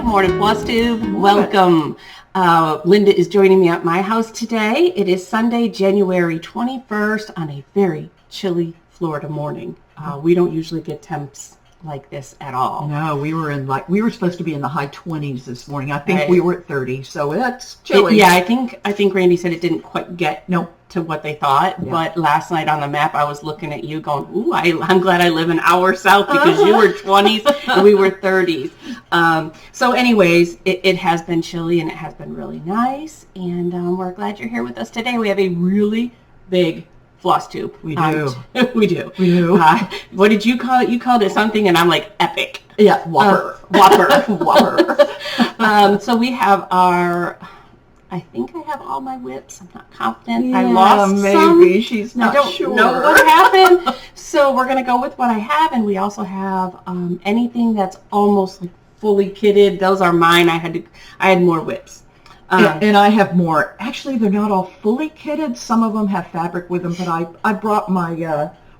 morning, FlossTube. Welcome. Linda is joining me at my house today. It is Sunday, January 21st on a very chilly Florida morning. We don't usually get temps like this at all. No, we were supposed to be in the high 20s this morning. I think we were at 30, so that's chilly. I think Randy said it didn't quite get to what they thought, but last night on the map I was looking at you going, ooh, I'm glad I live an hour south because you were 20s and we were 30s. So anyways, it has been chilly and it has been really nice, and we're glad you're here with us today. We have a really big FlossTube. We do. We do. We do. What did you call it? You called it something, and I'm like, epic. Yeah, Whopper. Whopper. So we have I think I have all my WIPs. I'm not confident. Yeah, I lost maybe. some. She's not sure. I don't know what happened. So we're going to go with what I have, and we also have anything that's almost like fully kitted. Those are mine. I had more WIPs. And I have more. Actually, they're not all fully kitted. Some of them have fabric with them, but I brought my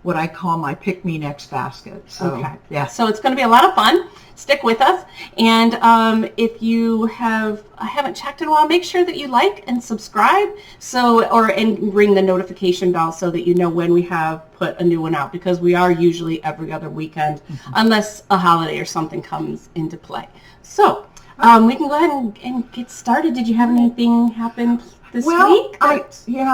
what I call my pick-me-next basket. So, okay. Yeah. So it's going to be a lot of fun. Stick with us. And if you haven't checked in a while, make sure that you like and subscribe. And ring the notification bell so that you know when we have put a new one out, because we are usually every other weekend, unless a holiday or something comes into play. So. We can go ahead and get started. Did you have anything happen this week? I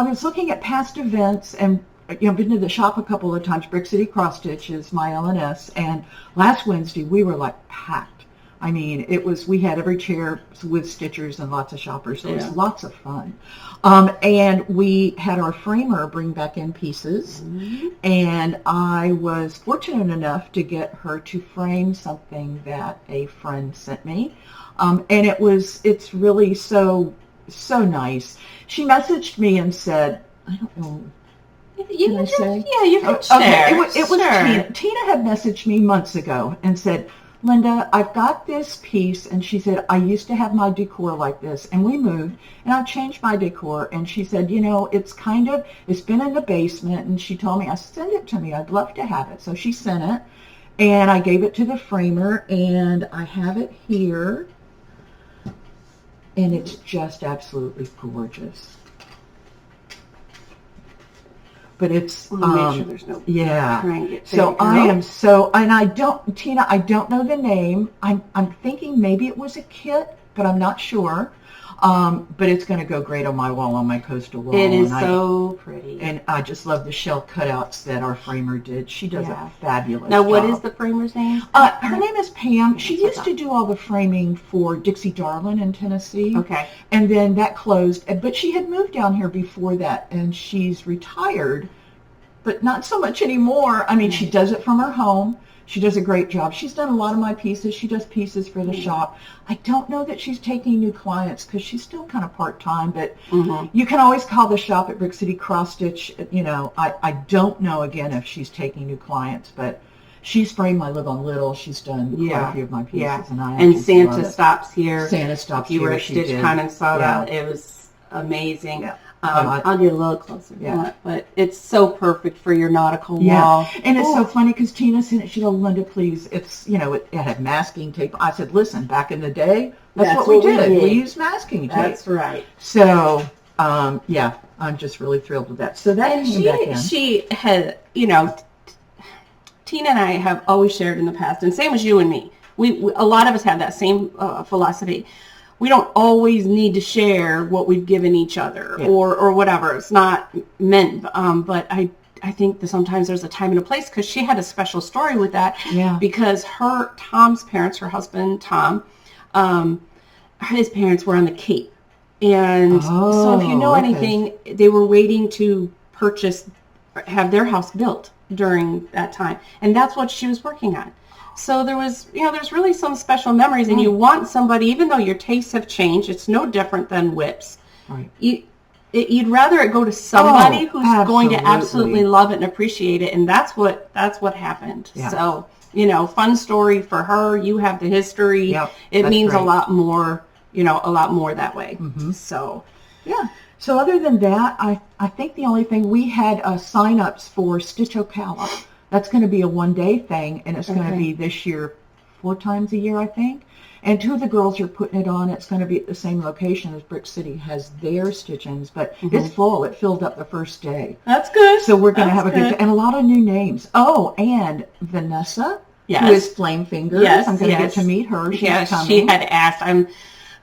was looking at past events, and I've been to the shop a couple of times. Brick City Cross Stitch is my LNS, and last Wednesday we were like packed. I mean, we had every chair with stitchers and lots of shoppers, so it was lots of fun. And we had our framer bring back in pieces, and I was fortunate enough to get her to frame something that a friend sent me. And it's really so nice. She messaged me and said, I don't know. You can share. Okay, it was sure. Tina. Tina had messaged me months ago and said, Linda, I've got this piece, and she said, I used to have my decor like this, and we moved, and I've changed my decor, and she said, it's been in the basement, and she told me, send it to me, I'd love to have it. So she sent it, and I gave it to the framer, and I have it here, and it's just absolutely gorgeous. But it's make sure there's no So Tina, I don't know the name. I'm thinking maybe it was a kit, but I'm not sure. But it's going to go great on my wall, on my coastal wall. It is so pretty. And I just love the shell cutouts that our framer did. She does a fabulous job. Now, what job. is the framer's name? Her name is Pam. She used to do all the framing for Dixie Darlin in Tennessee. Okay. And then that closed. But she had moved down here before that, and she's retired, but not so much anymore. I mean, she does it from her home. She does a great job. She's done a lot of my pieces. She does pieces for the shop. I don't know that she's taking new clients because she's still kind of part-time, but you can always call the shop at Brick City Cross Stitch. I don't know, again, if she's taking new clients, but she's framed my Live on Little. She's done quite a few of my pieces. And Santa Stops Here. Santa Stops Here. You were at Stitch Con and saw that. It was amazing. Yeah. I'll get a little closer, but it's so perfect for your nautical wall. And it's so funny because Tina sent it. She said, Linda, please, it's, it had masking tape. I said, listen, back in the day, that's what we did. We used masking tape. That's right. So, I'm just really thrilled with that. So that came back in. She had, Tina and I have always shared in the past, and same as you and me. A lot of us have that same philosophy. We don't always need to share what we've given each other or whatever. It's not meant, but I think that sometimes there's a time and a place, because she had a special story with that. Yeah. Because Tom's parents, her husband Tom, his parents were on the Cape, and so if you know anything, they were waiting to have their house built during that time, and that's what she was working on. So there was, there's really some special memories, and you want somebody, even though your tastes have changed, it's no different than WIPs. Right. You'd rather it go to somebody who's going to absolutely love it and appreciate it, and that's what happened. Yeah. So, fun story for her. You have the history. Yep, it means a lot more, a lot more that way. So, yeah. So other than that, I think the only thing, we had sign-ups for Stitch Ocala. That's going to be a one-day thing, and it's going to be this year 4 times a year, I think. And 2 of the girls are putting it on. It's going to be at the same location as Brick City has their stitch-ins, but it's full. It filled up the first day. That's good. So we're going to have a good, and a lot of new names. Oh, and Vanessa, who is Flame Fingers. Yes, I'm going to get to meet her. She's coming. She had asked.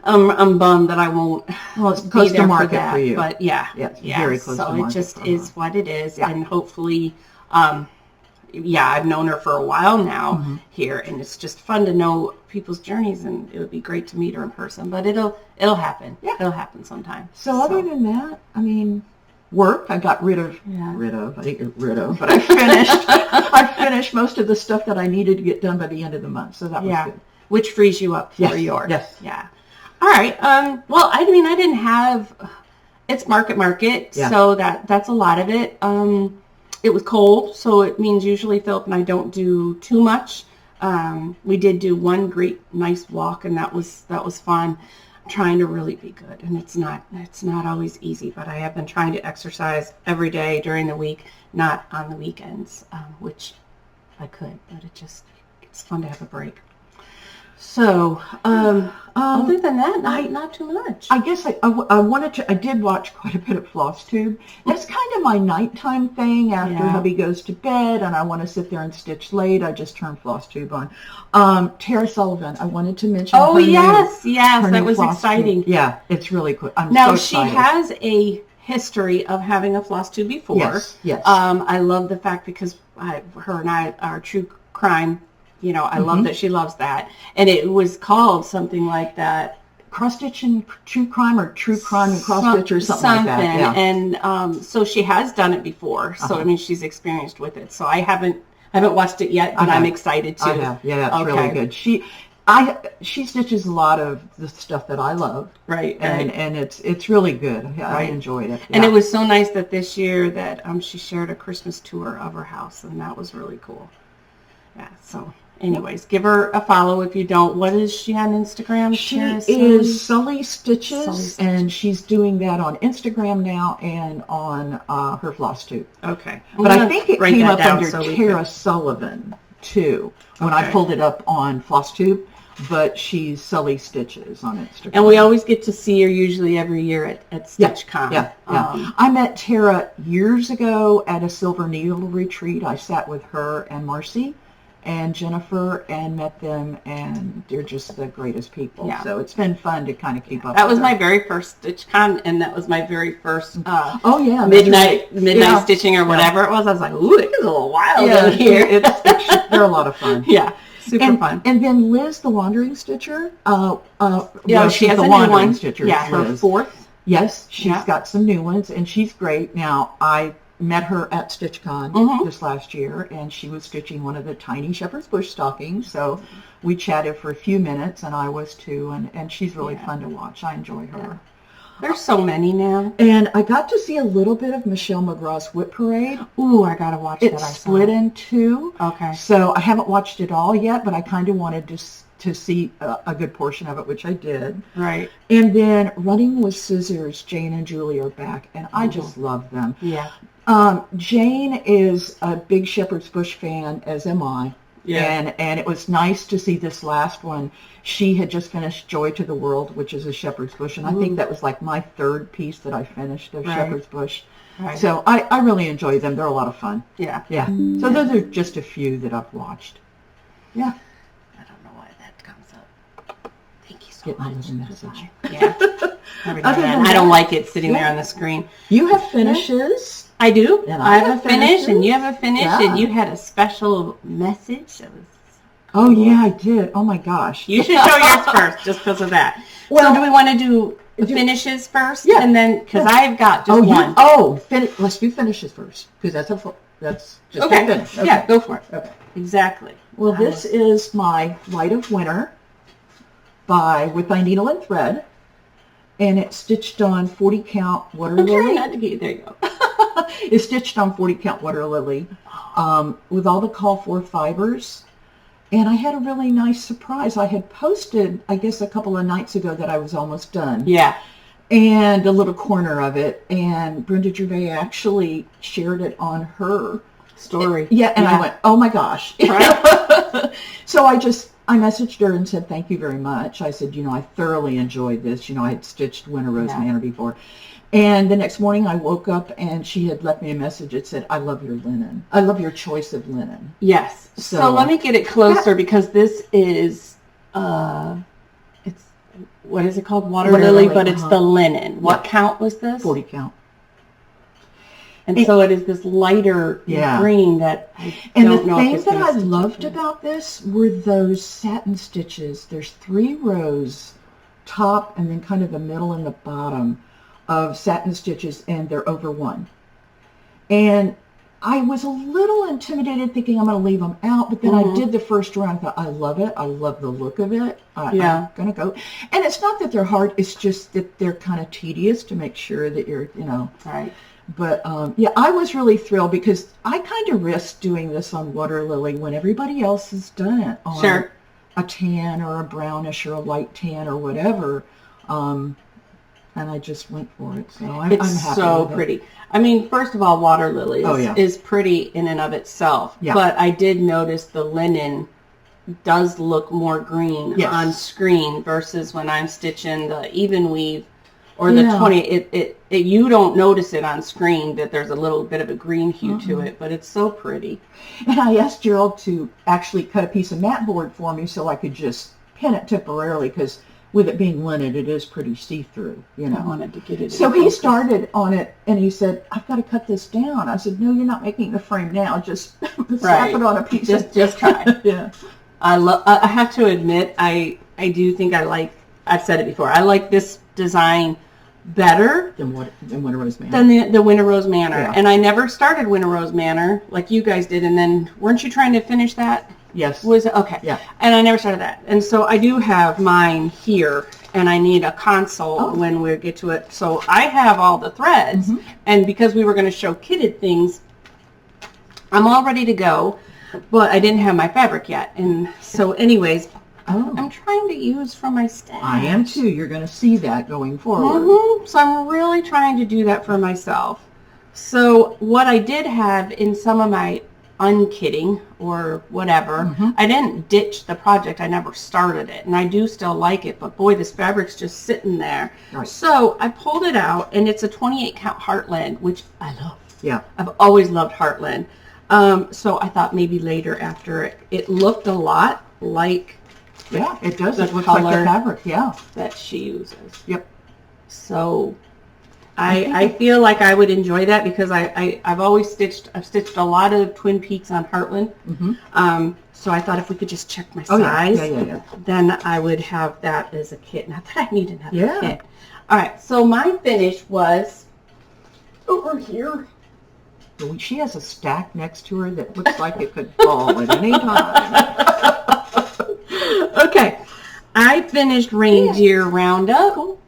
I'm bummed that I won't. Well, it's close to market for you. But it's very close to market. So it just is what it is, and hopefully, I've known her for a while now here, and it's just fun to know people's journeys, and it would be great to meet her in person. But it'll happen. Yeah. It'll happen sometime. So other than that, I mean, work. I got rid of. I didn't get rid of, but I finished. I finished most of the stuff that I needed to get done by the end of the month. So that was good. Which frees you up for yours. Yes. Yeah. All right. Well, I mean, I didn't have. It's market, so that's a lot of it. It was cold, so it means usually Philip and I don't do too much. We did do one great, nice walk, and that was fun. I'm trying to really be good, and it's not always easy, but I have been trying to exercise every day during the week, not on the weekends, which I could, but it's fun to have a break. So, other than that, not too much. I guess I did watch quite a bit of FlossTube. That's kind of my nighttime thing after hubby goes to bed and I want to sit there and stitch late. I just turn FlossTube on. Tara Sullivan, I wanted to mention her yes, that was exciting. Yeah, it's really cool. Now, she has a history of having a FlossTube before. Yes. I love the fact because her and I are true crime. I love that she loves that. And it was called something like that. Cross Stitch and True Crime, or True Crime and Cross Stitch, or something like that. Yeah. And so she has done it before. So, I mean, she's experienced with it. So I haven't watched it yet, but I'm excited to. I have. Yeah, it's really good. She stitches a lot of the stuff that I love. Right. And it's really good. I enjoyed it. And it was so nice that this year that she shared a Christmas tour of her house, and that was really cool. Yeah, so... Anyways, give her a follow if you don't. What is she on Instagram? She is Sully Stitches, and she's doing that on Instagram now and on her FlossTube. Okay. But I think it came up under Tara Sullivan, too, when I pulled it up on FlossTube. But she's Sully Stitches on Instagram. And we always get to see her usually every year at StitchCon. Yeah. I met Tara years ago at a Silver Needle retreat. I sat with her and Marcy and Jennifer and met them, and they're just the greatest people. Yeah. So it's been fun to kind of keep up. That was my very first StitchCon, and that was my very first midnight stitching or whatever it was. I was like, ooh, it is a little wild in here. They're a lot of fun. Yeah. Super fun. And then Liz, the Wandering Stitcher. She has a new one. Stitcher, yeah, her fourth. Yes, she's got some new ones, and she's great. Now, I met her at StitchCon this last year, and she was stitching one of the tiny shepherd's bush stockings. So we chatted for a few minutes, and I was too, and she's really fun to watch. I enjoy her. Yeah. There's so many now. And I got to see a little bit of Michelle McGraw's WIP Parade. Ooh, I got to watch that. It's split in two. Okay. So I haven't watched it all yet, but I kind of wanted to see a good portion of it, which I did. Right. And then Running with Scissors, Jane and Julie are back, and I just love them. Yeah. Jane is a big Shepherd's Bush fan, as am I. Yeah. And it was nice to see this last one. She had just finished Joy to the World, which is a Shepherd's Bush, and I think that was like my third piece that I finished of Shepherd's Bush. Right. So I really enjoy them. They're a lot of fun. Yeah. Yeah. So those are just a few that I've watched. Yeah. I don't know why that comes up. Thank you so much. Message. Yeah. I don't like it sitting there on the screen. You have finishes. I do. And I have a finish, and you have a finish, and you had a special message that was... Oh, yeah, I did. Oh, my gosh. You should show yours first, just because of that. Well, so do we want to do finishes first? Yeah. And then, because I've got just one. Let's do finishes first, because that's just okay. a finish. Okay. Yeah, go for it. Okay. Exactly. Well, this is my Light of Winter with my needle and thread, and it's stitched on 40 count water lily. There you go. It's stitched on 40 count water lily with all the call for fibers. And I had a really nice surprise. I had posted, I guess, a couple of nights ago that I was almost done. Yeah. And a little corner of it. And Brenda Gervais actually shared it on her story. Yeah, and I went, oh my gosh. Right. So I messaged her and said, thank you very much. I said, I thoroughly enjoyed this. I had stitched Winter Rose Manor before. And the next morning I woke up and she had left me a message. It said, I love your linen. I love your choice of linen. Yes. So let me get it closer because this is, it's, what is it called? Water lily, but it's the linen. What count was this? 40 count. And so it is this lighter green that I don't know if it's the thing that I loved about this were those satin stitches. There's 3 rows, top and then kind of the middle and the bottom of satin stitches, and they're over 1. And I was a little intimidated thinking I'm going to leave them out, but then I did the first round. I thought, I love it. I love the look of it. I'm going to go. And it's not that they're hard. It's just that they're kind of tedious to make sure that you're, Right. But, I was really thrilled because I kind of risked doing this on water lily when everybody else has done it on a tan or a brownish or a light tan or whatever. And I just went for it. So I'm happy so with pretty. it. I mean, first of all, water lily is pretty in and of itself. Yeah. But I did notice the linen does look more green on screen versus when I'm stitching the even weave or the 20. You don't notice it on screen that there's a little bit of a green hue to it, but it's so pretty. And I asked Gerald to actually cut a piece of mat board for me so I could just pin it temporarily because with it being linen, it is pretty see-through, I wanted to get it. So he started on it, and he said, "I've got to cut this down." I said, "No, you're not making the frame now. Just slap it on a piece. Just try." I have to admit, I do think I've said it before. I like this design better than Winter Rose Manor. Than the Winter Rose Manor. Yeah. And I never started Winter Rose Manor like you guys did. And then weren't you trying to finish that? Yes. Was it? Okay. Yeah. And I never started that. And so I do have mine here, and I need a console when we get to it. So I have all the threads, and because we were going to show kitted things, I'm all ready to go, but I didn't have my fabric yet. And so anyways, I'm trying to use from my stash. I am too. You're going to see that going forward. So I'm really trying to do that for myself. So what I did have in some of my unkitting or whatever, I didn't ditch the project. I never started it, and I do still like it, but boy, this fabric's just sitting there. Right. So I pulled it out, and it's a 28 count Heartland, which I love. Yeah. I've always loved Heartland. So I thought maybe later after it looked a lot like it does. It looks like the fabric, that she uses. Yep. So I feel like I would enjoy that because I've stitched a lot of Twin Peaks on Heartland. So I thought if we could just check my size, then I would have that as a kit. Not that I need another kit. All right, so my finish was over here. She has a stack next to her that looks like it could fall at any time. Okay, I finished Reindeer Roundup. Cool.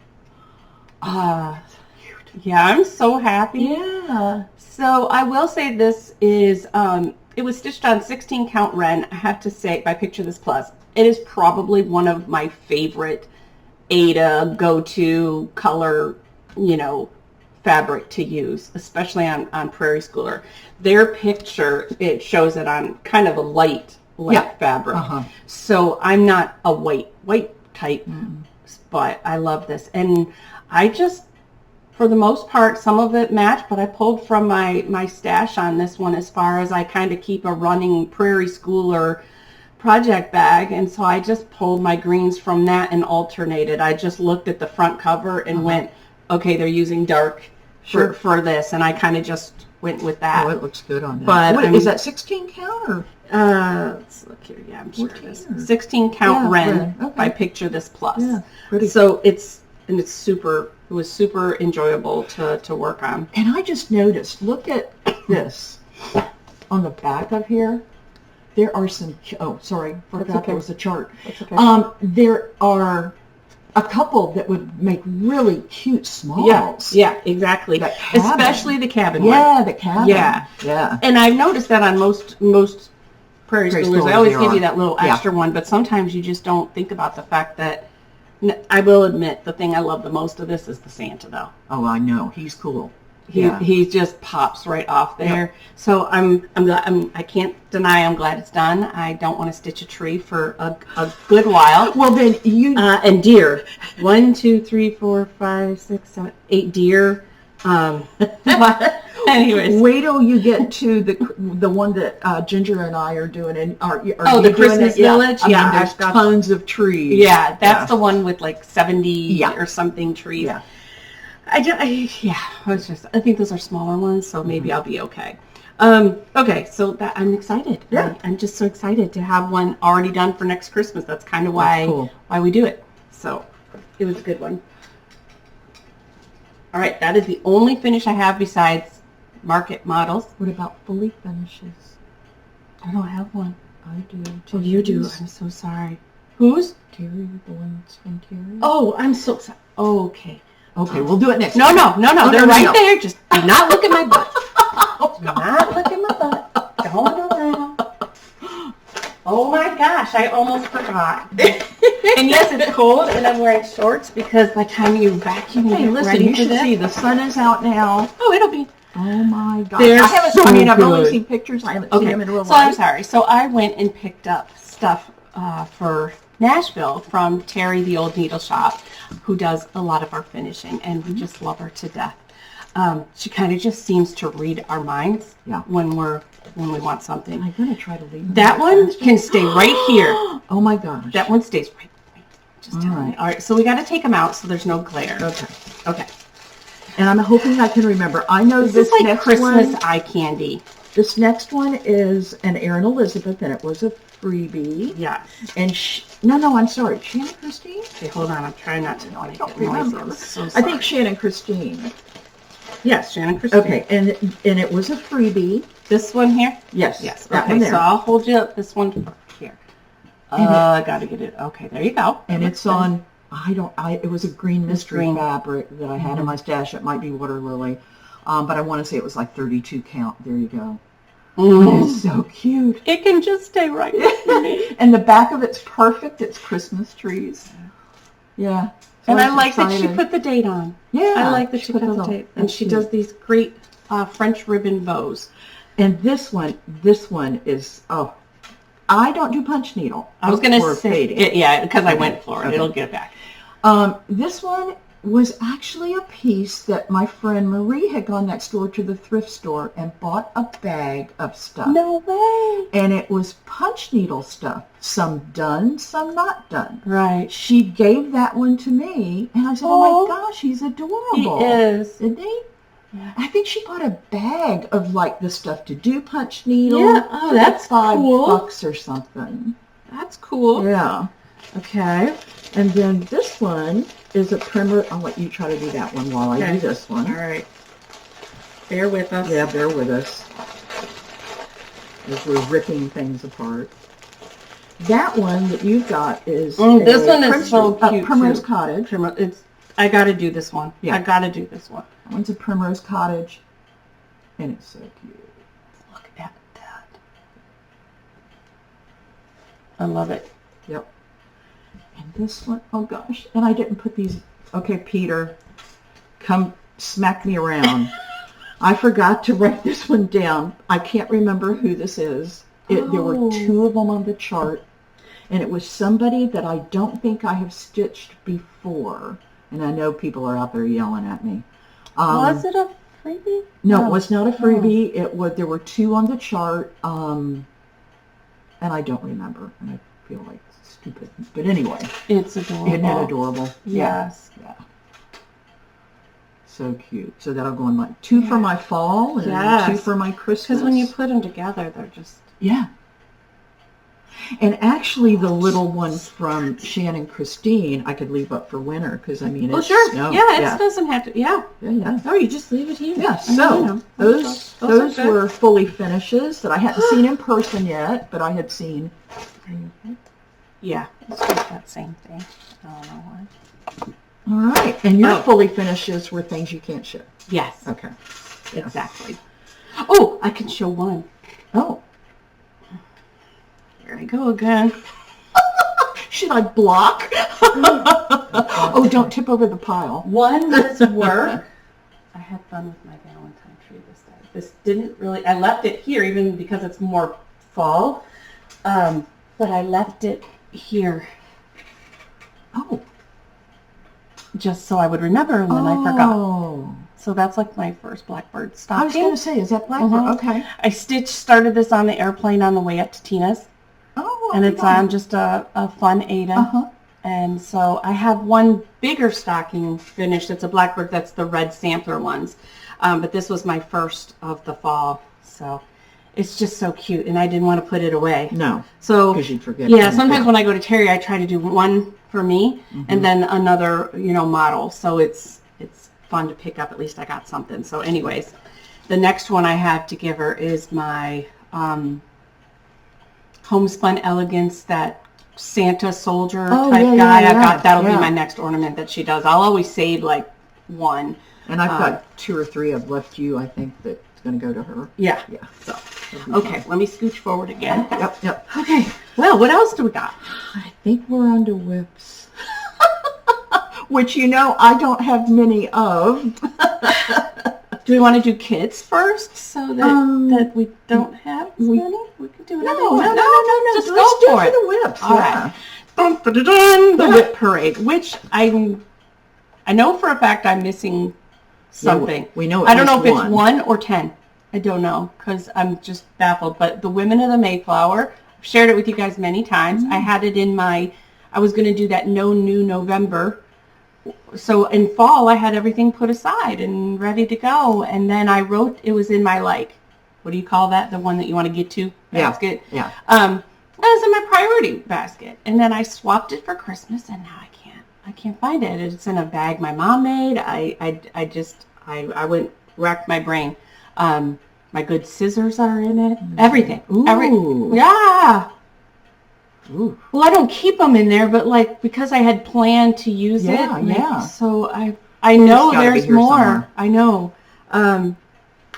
Yeah, I'm so happy. Yeah. So I will say this is, it was stitched on 16 count Ren. I have to say, by Picture This Plus, it is probably one of my favorite Ada go-to color, fabric to use, especially on Prairie Schooler. Their picture, it shows it on kind of a light fabric. So I'm not a white type, but I love this. And I just, for the most part, some of it matched, but I pulled from my stash on this one as far as I kind of keep a running Prairie Schooler project bag, and so I just pulled my greens from that and alternated. I just looked at the front cover and went, okay, they're using dark for this, and I kind of just went with that. Oh, it looks good on that. But is that 16 count or? Let's look here. Yeah, I'm sure it is. 16 count Ren by Picture This Plus. Yeah, pretty. So it was super enjoyable to work on. And I just noticed, look at this. On the back of here, there are some, forgot there was a chart. That's okay. There are a couple that would make really cute smalls. Yeah, exactly. Especially the cabin one. Yeah, the cabin. Yeah. And I've noticed that on most Prairie Schoolers, I always give you that little extra one, but sometimes you just don't think about the fact that, I will admit, the thing I love the most of this is the Santa, though. Oh, I know. He's cool. He just pops right off there. Yep. So I can't deny I'm glad it's done. I don't want to stitch a tree for a good while. Well, then you and deer. 1, 2, 3, 4, 5, 6, 7, 8 deer. Anyways, wait till you get to the one that Ginger and I are doing. And are the you Christmas doing it? Village. I mean, there's I've got tons of trees. Yeah, that's the one with like 70 or something trees. Yeah. I think those are smaller ones, so maybe I'll be okay. Okay, so I'm excited. Yeah. I'm just so excited to have one already done for next Christmas. That's kind of why we do it. So it was a good one. All right, that is the only finish I have besides market models. What about fully finishes? I don't have one. I do. Oh, you do. I'm so sorry. Whose? Terry, the one that's been Terry. Oh, I'm so sorry. Okay. Okay, we'll do it next No, time. no. They're right there. Just do not look at my butt. Do God. not look at my butt. Don't around. Oh my gosh, I almost forgot. And yes, it's cold, and I'm wearing shorts because by the time you vacuum, Hey, you get listen, ready you for should this. see the sun is out now. Oh, it'll be. Oh my God! They're so I've only good. seen pictures. I haven't seen them in real So I'm life. sorry. So I went and picked up stuff for Nashville from Terry, the old needle shop, who does a lot of our finishing, and we just love her to death. She kind of just seems to read our minds when we want something. I'm gonna try to leave. That one can stay right here. Oh my gosh! That one stays right. Just tell me. All right. So we got to take them out so there's no glare. Okay. And I'm hoping I can remember. I know This is like next Christmas one. eye candy. This next one is an Erin Elizabeth, and it was a freebie. Yeah. And no, I'm sorry, Shannon Christine. Okay, hold on. I'm trying not to. I don't remember. I'm so I sorry. think Shannon Christine. Yes, Shannon Christine. Okay, and it was a freebie. This one here? Yes. That Okay, one there. so I'll hold you up this one here. I got to get it. Okay, there you go. And it's on. It was a green mystery green. fabric that I had in my stash. It might be water lily, but I want to say it was like 32 count. There you go. It's so cute. It can just stay right with me. And the back of it's perfect. It's Christmas trees. Yeah. So And I like that she excited. put the date on. Yeah. I like that she put the those on. date. And That's she cute. does these great French ribbon bows. And this one is, I don't do punch needle. I was going to Or say, fading. because I went for it. Okay. It'll get back. This one was actually a piece that my friend Marie had gone next door to the thrift store and bought a bag of stuff. No way. And it was punch needle stuff. Some done, some not done. Right. She gave that one to me, and I said, oh my gosh, he's adorable. He is. Isn't he? Yeah. I think she bought a bag of like the stuff to do punch needle. Yeah. Oh, for that's cool. $5 or something. That's cool. Yeah. Okay. And then this one is a primer. I'll let you try to do that one while I do this one. All right. Bear with us. Yeah, bear with us as we're ripping things apart. That one that you've got is this one is so cute. Primrose too. Cottage. I got to do this one. Yeah. I got to do this one. That one's a Primrose Cottage, and it's so cute. Look at that. I love it. Yep. And this one, oh gosh, and I didn't put these. Okay, Peter, come smack me around. I forgot to write this one down. I can't remember who this is. There were two of them on the chart, and it was somebody that I don't think I have stitched before. And I know people are out there yelling at me. Was it a freebie? No, it was not a freebie. It was. There were two on the chart, and I don't remember, and I feel like stupid. But anyway, It's adorable. isn't it adorable? Yes. Yeah. So cute. So that'll go in like two for my fall and Yes. two for my Christmas. Because when you put them together, they're just... Yeah. And actually, the little one from Shannon Christine, I could leave up for winter because I mean, it's snow. Yeah, it doesn't have to... Yeah. Yeah. Oh, you just leave it here. Yeah, I mean, so you know, those are good. were fully finishes that I hadn't seen in person yet, but I had seen. Yeah, it's just that same thing. I don't know why. All right, and your Oh. fully finishes were things you can't ship. Yes, Okay. exactly. Oh, I can show one. Oh, Here I go again. should I block? Oh, don't tip over the pile. One was work. I had fun with my Valentine. This didn't really, I left it here even because it's more fall, but I left it here. Oh. Just so I would remember, and then I forgot. So that's like my first blackbird stocking. I was going to say, is that blackbird? Okay. I started this on the airplane on the way up to Tina's. Oh, and it's on just a fun Ada. And so I have one bigger stocking finished. It's a blackbird. That's the red sampler ones. But this was my first of the fall. So it's just so cute, and I didn't want to put it away. No. So because you'd forget. Yeah. Sometimes when I go to Terry, I try to do one for me and then another, model. So it's fun to pick up. At least I got something. So anyways, the next one I have to give her is my homespun elegance, that Santa soldier type guy. I've got that'll be my next ornament that she does. I'll always save like one. And I've got 2 or 3 I've left you, I think, that's going to go to her. Yeah. So okay, let me scooch forward again. Yep. Okay. Well, what else do we got? I think we're on to WIPs. Which I don't have many of. Do we want to do kids first so that we don't have many? We could do whatever you want. No. Just Let's go for it. The WIPs. All right. Dun, dun, dun, dun, the WIP parade, which I know for a fact I'm missing something. Yeah, we know. I don't know if it's 1 or 10. I don't know because I'm just baffled. But the Women of the Mayflower, I've shared it with you guys many times. I had it in I was going to do that No New November. So in fall, I had everything put aside and ready to go. And then I wrote, it was in my, what do you call that? The one that you want to get to basket? Yeah. That was in my priority basket. And then I swapped it for Christmas, and now I can't find it. It's in a bag my mom made. I went, racked my brain. My good scissors are in it. Everything. Ooh. Yeah. Ooh. Well, I don't keep them in there, but because I had planned to use it. Yeah. So I know there's more. Somewhere. I know.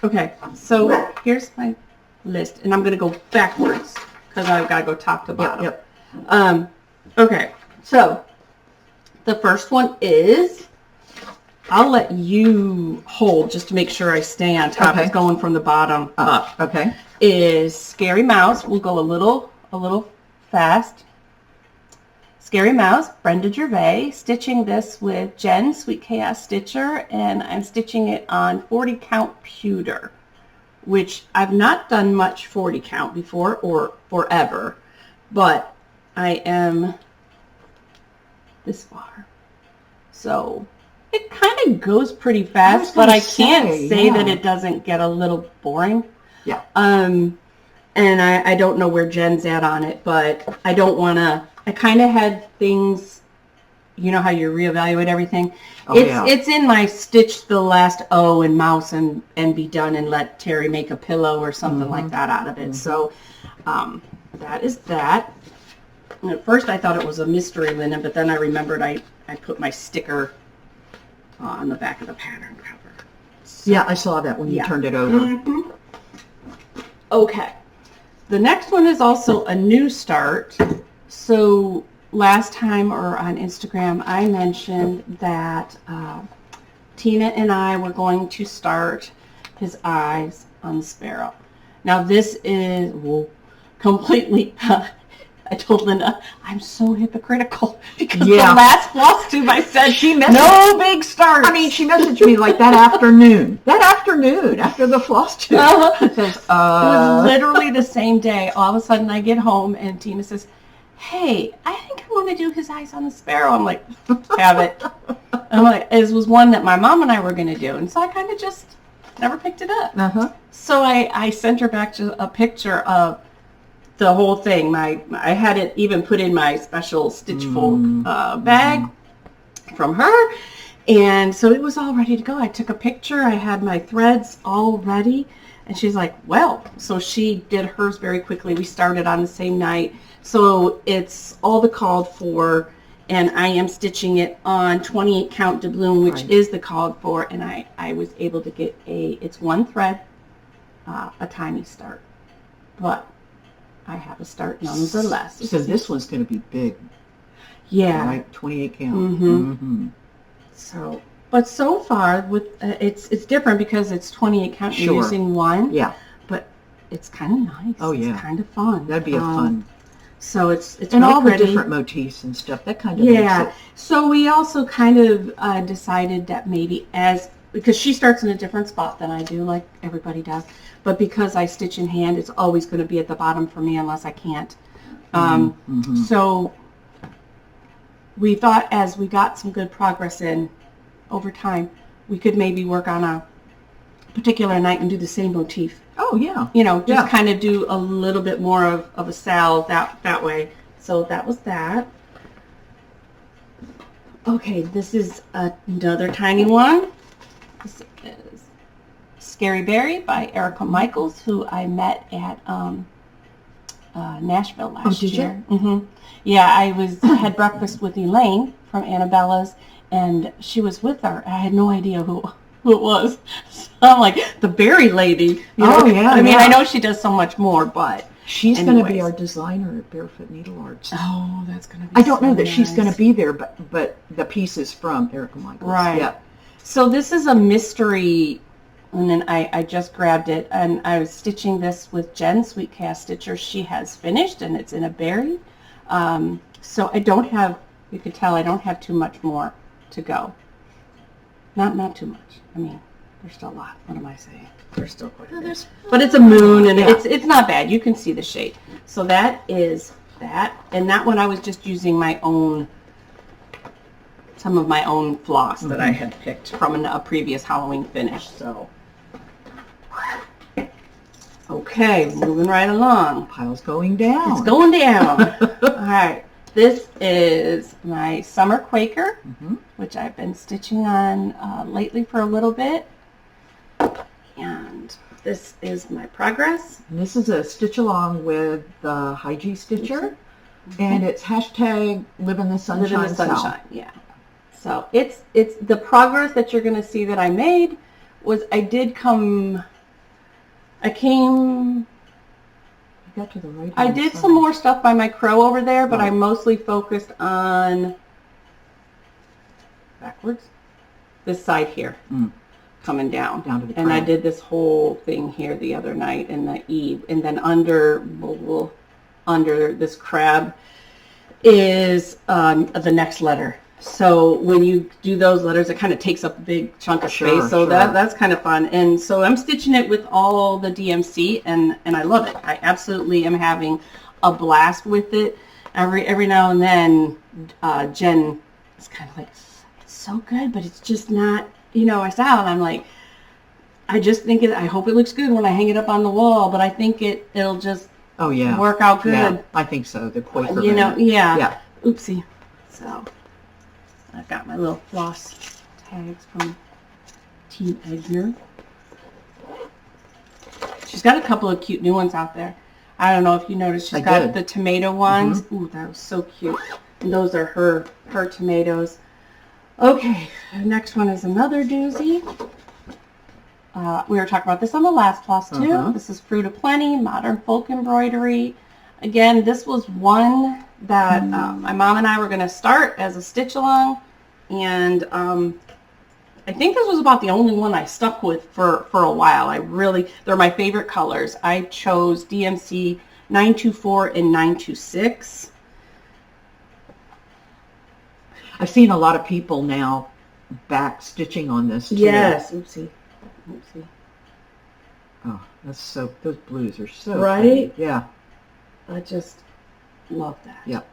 Okay, so here's my list, and I'm going to go backwards because I've got to go top to bottom. Yep. Okay, so the first one is, I'll let you hold just to make sure I stay on top. Okay. It's going from the bottom up. Okay. Is Scary Mouse. We'll go a little fast. Scary Mouse, Brenda Gervais, stitching this with Jen, Sweet Chaos Stitcher, and I'm stitching it on 40 count pewter, which I've not done much 40 count before or forever, but I am this far. So it kind of goes pretty fast, but I can't say that it doesn't get a little boring. Yeah. And I don't know where Jen's at on it, but I don't want to, I kind of had things, you know how you reevaluate everything? It's in my stitch the last O and mouse and be done and let Terry make a pillow or something like that out of it. So that is that. And at first I thought it was a mystery linen, but then I remembered I put my sticker on the back of the pattern cover. So, yeah, I saw that when you turned it over. Okay. The next one is also a new start. So last time or on Instagram, I mentioned that Tina and I were going to start his eyes on the sparrow. Now this is completely, I told Linda, I'm so hypocritical because the last FlossTube I said, no big start. I mean, she messaged me like that afternoon after the FlossTube. Says, It was literally the same day. All of a sudden I get home and Tina says, hey, I think I want to do his eyes on the sparrow. I'm like, have it. I'm like, it was one that my mom and I were going to do. And so I kind of just never picked it up. So I sent her back to a picture of the whole thing. I had it even put in my special Stitch Folk bag from her. And so it was all ready to go. I took a picture. I had my threads all ready. And she's like, well, so she did hers very quickly. We started on the same night. So it's all the called for, and I am stitching it on 28 count doubloon, which is the called for, and I was able to get it's one thread, a tiny start, but I have a start nonetheless. So this one's going to be big. Yeah. Right, 28 count. So, But so far, with it's different because it's 28 count. You're using one. Yeah. But it's kind of nice. Oh yeah. It's kind of fun. That'd be a fun. So it's and really all pretty. The different motifs and stuff. That kind of makes it. So we also kind of decided that maybe because she starts in a different spot than I do, like everybody does. But because I stitch in hand, it's always going to be at the bottom for me unless I can't. So we thought as we got some good progress in over time, we could maybe work on a particular night and do the same motif. Oh, yeah. You know, just kind of do a little bit more of a salve that way. So that was that. Okay, this is another tiny one. This is Scary Berry by Erica Michaels, who I met at Nashville last year. Did you? Mm-hmm. Yeah, I had breakfast with Elaine from Annabella's, and she was with her. I had no idea who it was. So I'm like, the berry lady. You know? I mean, I know she does so much more, but she's going to be our designer at Barefoot Needle Arts. Oh, that's going to be I don't know that she's going to be there, but the piece is from Erica Michaels. Right. Yeah. So this is a mystery, and then I just grabbed it, and I was stitching this with Jen, Sweet Chaos Stitcher. She has finished, and it's in a berry. So I don't have, you can tell I don't have too much more to go. Not too much. I mean, there's still a lot. What am I saying? There's still quite a bit. But it's a moon, and it's not bad. You can see the shade. So that is that. And that one I was just using some of my own floss that I had picked from a previous Halloween finish. So, okay, moving right along. Pile's going down. It's going down. All right. This is my Summer Quaker, which I've been stitching on lately for a little bit. And this is my progress. And this is a stitch along with the High G Stitcher. And it's hashtag Live in the Sunshine. Live in the Sunshine, yeah. So it's the progress that you're going to see that I made was I did some more stuff by my crow over there, but I mostly focused on this side here, coming down to the crab. And I did this whole thing here the other night in the eave, and then under this crab is the next letter. So when you do those letters, it kind of takes up a big chunk of space. So that's kind of fun. And so I'm stitching it with all the DMC, and I love it. I absolutely am having a blast with it. Every now and then, Jen is kind of like, it's so good, but it's just not, I saw it, and I'm like, I just think I hope it looks good when I hang it up on the wall, but I think it'll just work out good. Yeah, I think so. The Quaker. Yeah. Oopsie. So I've got my little floss tags from Team Edgar. She's got a couple of cute new ones out there. I don't know if you noticed. She's got the tomato ones. Ooh, that was so cute. And those are her tomatoes. Okay, the next one is another doozy. We were talking about this on the last floss too. This is Fruit of Plenty, Modern Folk Embroidery. Again, this was one that my mom and I were going to start as a stitch along, and I think this was about the only one I stuck with for a while. They're my favorite colors. I chose DMC 924 and 926. I've seen a lot of people now back stitching on this too. Yes. Oopsie. Oh, those blues are so right. Pretty. Yeah. I just love that. Yep.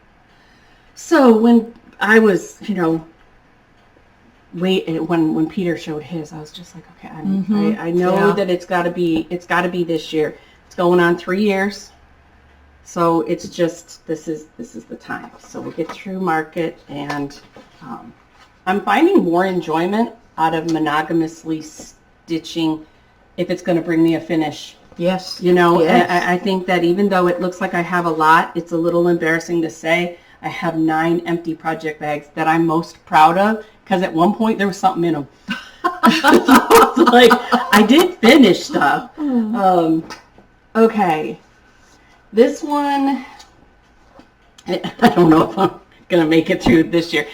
So when I was, when Peter showed his, I was just like, okay, I know that it's got to be this year. It's going on 3 years. So it's just, this is the time. So we'll get through market, and I'm finding more enjoyment out of monogamously stitching if it's going to bring me a finish. Yes. Yes. I think that even though it looks like I have a lot, it's a little embarrassing to say I have 9 empty project bags that I'm most proud of, because at one point there was something in them. Like, I did finish stuff. Okay. This one, I don't know if I'm gonna make it through this year.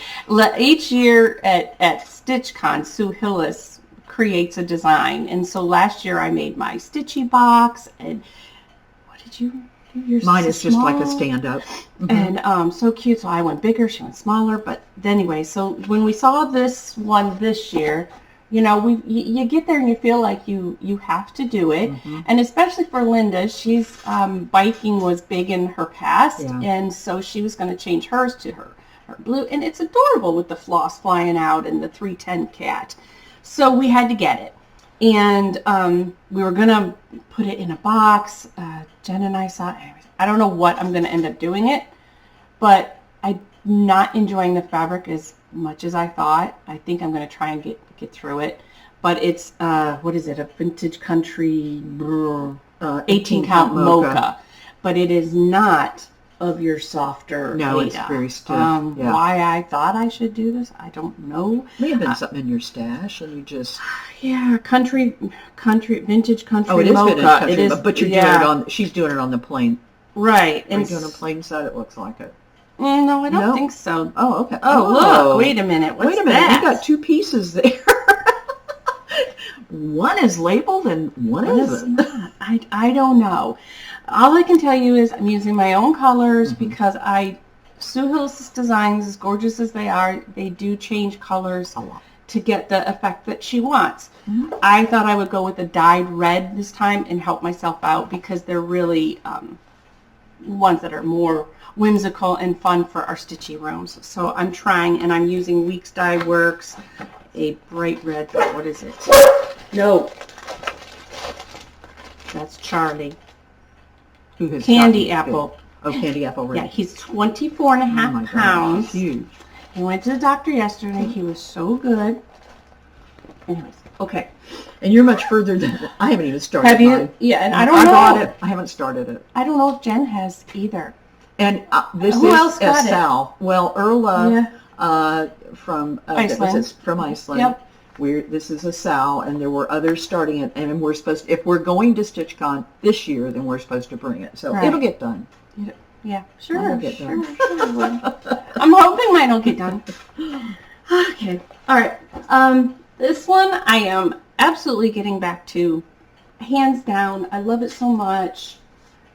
Each year at StitchCon, Sue Hillis creates a design, and so last year I made my Stitchy box. And what did you do? Yours Mine is just like a small? stand-up. And so cute. So I went bigger, she went smaller. But anyway, so when we saw this one this year, you know, you get there and you feel like you have to do it. And especially for Linda, she's biking was big in her past, and so she was going to change hers to her blue. And it's adorable with the floss flying out and the 310 cat. So we had to get it. And we were going to put it in a box. Jen and I saw it. I don't know what I'm going to end up doing it, but I'm not enjoying the fabric as much as I thought. I think I'm going to try and get through it. But it's, what is it, a vintage country 18 count mocha. But it is not of your softer No, Aida. it's very stiff. Why I thought I should do this, I don't know. May have been something in your stash, and you just... Yeah, vintage country Oh, it is mocha. vintage country, It is, but you're doing it on... She's doing it on the plain. Right. Are you doing a plain side? It looks like it. No, I don't think so. Oh, okay. Oh, look. Wait a minute. What's Wait a minute. that? You got two pieces there. One is labeled and one isn't. I don't know. All I can tell you is I'm using my own colors because Sue Hill's designs, as gorgeous as they are, they do change colors a lot to get the effect that she wants. I thought I would go with a dyed red this time and help myself out because they're really ones that are more whimsical and fun for our stitchy rooms. So I'm trying, and I'm using Weeks Dye Works, a bright red. What is it? No. That's Charlie. Who has Candy Apple. Oh, Candy Apple red. Yeah, he's 24 and a half pounds. Gosh, huge. He went to the doctor yesterday. He was so good. Anyways, okay. And you're much further than... I haven't even started Have you? mine. Yeah, and I don't know. I bought it. I haven't started it. I don't know if Jen has either. And this Who is else got it? Sal. Well, Erla Yeah. from Iceland. From Iceland. Yep. This is a Sal, and there were others starting it, and we're supposed to, if we're going to StitchCon this year, then we're supposed to bring it. So it'll get done. Yeah, sure. It'll get done. Sure. I'm hoping mine will get done. Okay. All right. This one I am absolutely getting back to, hands down. I love it so much.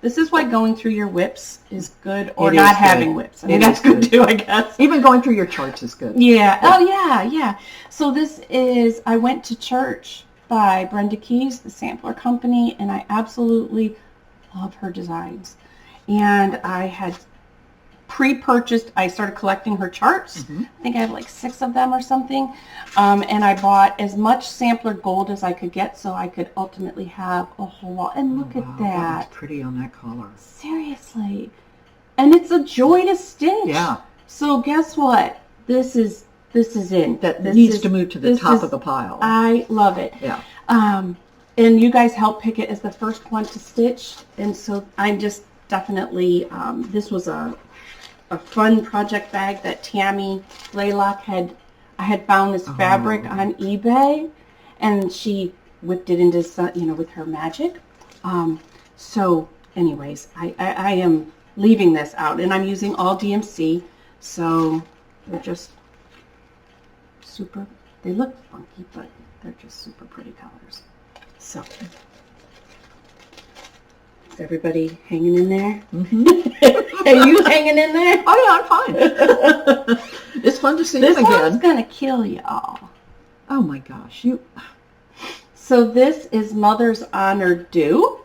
This is why going through your WIPs is good, or not having WIPs. I mean, that's good too, I guess. Even going through your charts is good. Yeah. Oh, yeah. So this is I Went to Church by Brenda Keyes, the Sampler Company, and I absolutely love her designs. And I had pre-purchased, I started collecting her charts. I think I have like 6 of them or something. And I bought as much sampler gold as I could get so I could ultimately have a whole wall. And look at that. That's pretty on that collar. Seriously. And it's a joy to stitch. Yeah. So guess what? This is in. That needs to move to the top of the pile. I love it. Yeah. And you guys helped pick it as the first one to stitch. And so I'm just definitely, this was a fun project bag that Tammy Blaylock I had found this fabric on eBay, and she whipped it into, with her magic. So anyways, I am leaving this out, and I'm using all DMC, so they're just super, they look funky, but they're just super pretty colors. So, is everybody hanging in there? Are you hanging in there? Oh yeah, I'm fine. It's fun to see this him again. This one's gonna kill y'all. Oh my gosh, So this is Mother's Honor Due,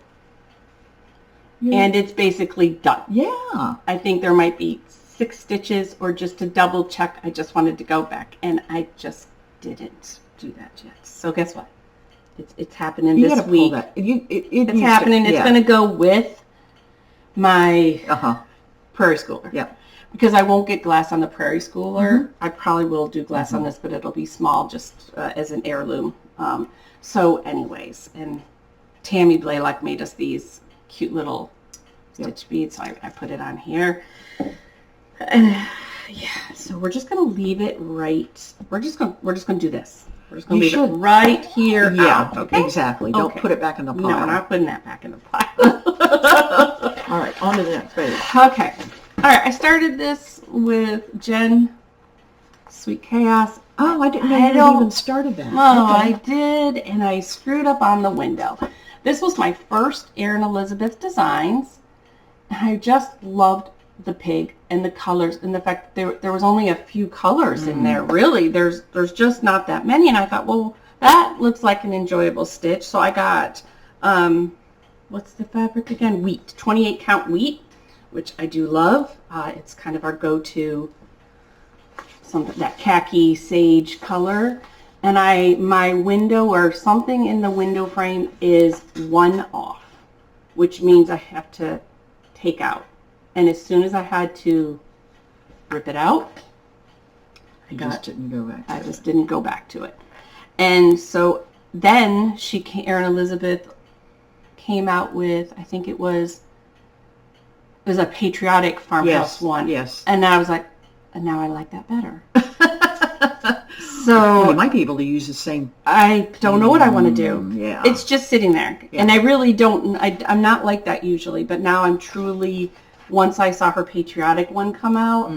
and it's basically done. Yeah. I think there might be 6 stitches, or just to double check, I just wanted to go back, and I just didn't do that yet. So guess what? It's happening this week. It's happening. It's going to go with my Prairie Schooler. Yeah. Because I won't get glass on the Prairie Schooler. I probably will do glass on this, but it'll be small, just as an heirloom. So anyways, and Tammy Blaylock made us these cute little stitch beads, so I put it on here. And yeah, so we're just going to leave it right. We're just going to do this. We're just going to leave it right here. Yeah, okay? Exactly. Don't put it back in the pile. No, we're not putting that back in the pile. All right, on to the next page. Okay. All right, I started this with Jen Sweet Chaos. Oh, I didn't know you had even started that. Oh, Okay. I did, and I screwed up on the window. This was my first Erin Elizabeth designs. I just loved the pig and the colors and the fact that there was only a few colors in there. Really, there's just not that many. And I thought, well, that looks like an enjoyable stitch. So I got, what's the fabric again? Wheat, 28 count wheat, which I do love. It's kind of our go-to, that khaki sage color. And my window or something in the window frame is 1 off, which means I have to take out. And as soon as I had to rip it out, I just didn't go back to it. And so then Erin Elizabeth came out with, I think it was a patriotic farmhouse one. Yes. And I was like, and now I like that better. So you might be able to use the same. I don't know what I want to do. Yeah. It's just sitting there. Yeah. And I really don't, I'm not like that usually, but now I'm truly, once I saw her patriotic one come out,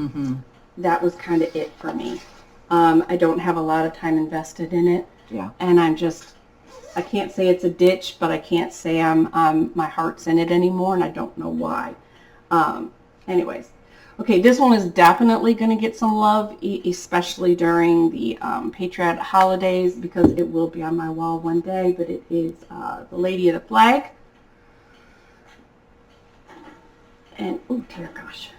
that was kind of it for me. I don't have a lot of time invested in it. Yeah. And I can't say it's a ditch, but I can't say my heart's in it anymore, and I don't know why. Anyways. Okay, this one is definitely going to get some love, especially during the Patriot holidays, because it will be on my wall one day, but it is the Lady of the Flag. And, oh dear gosh.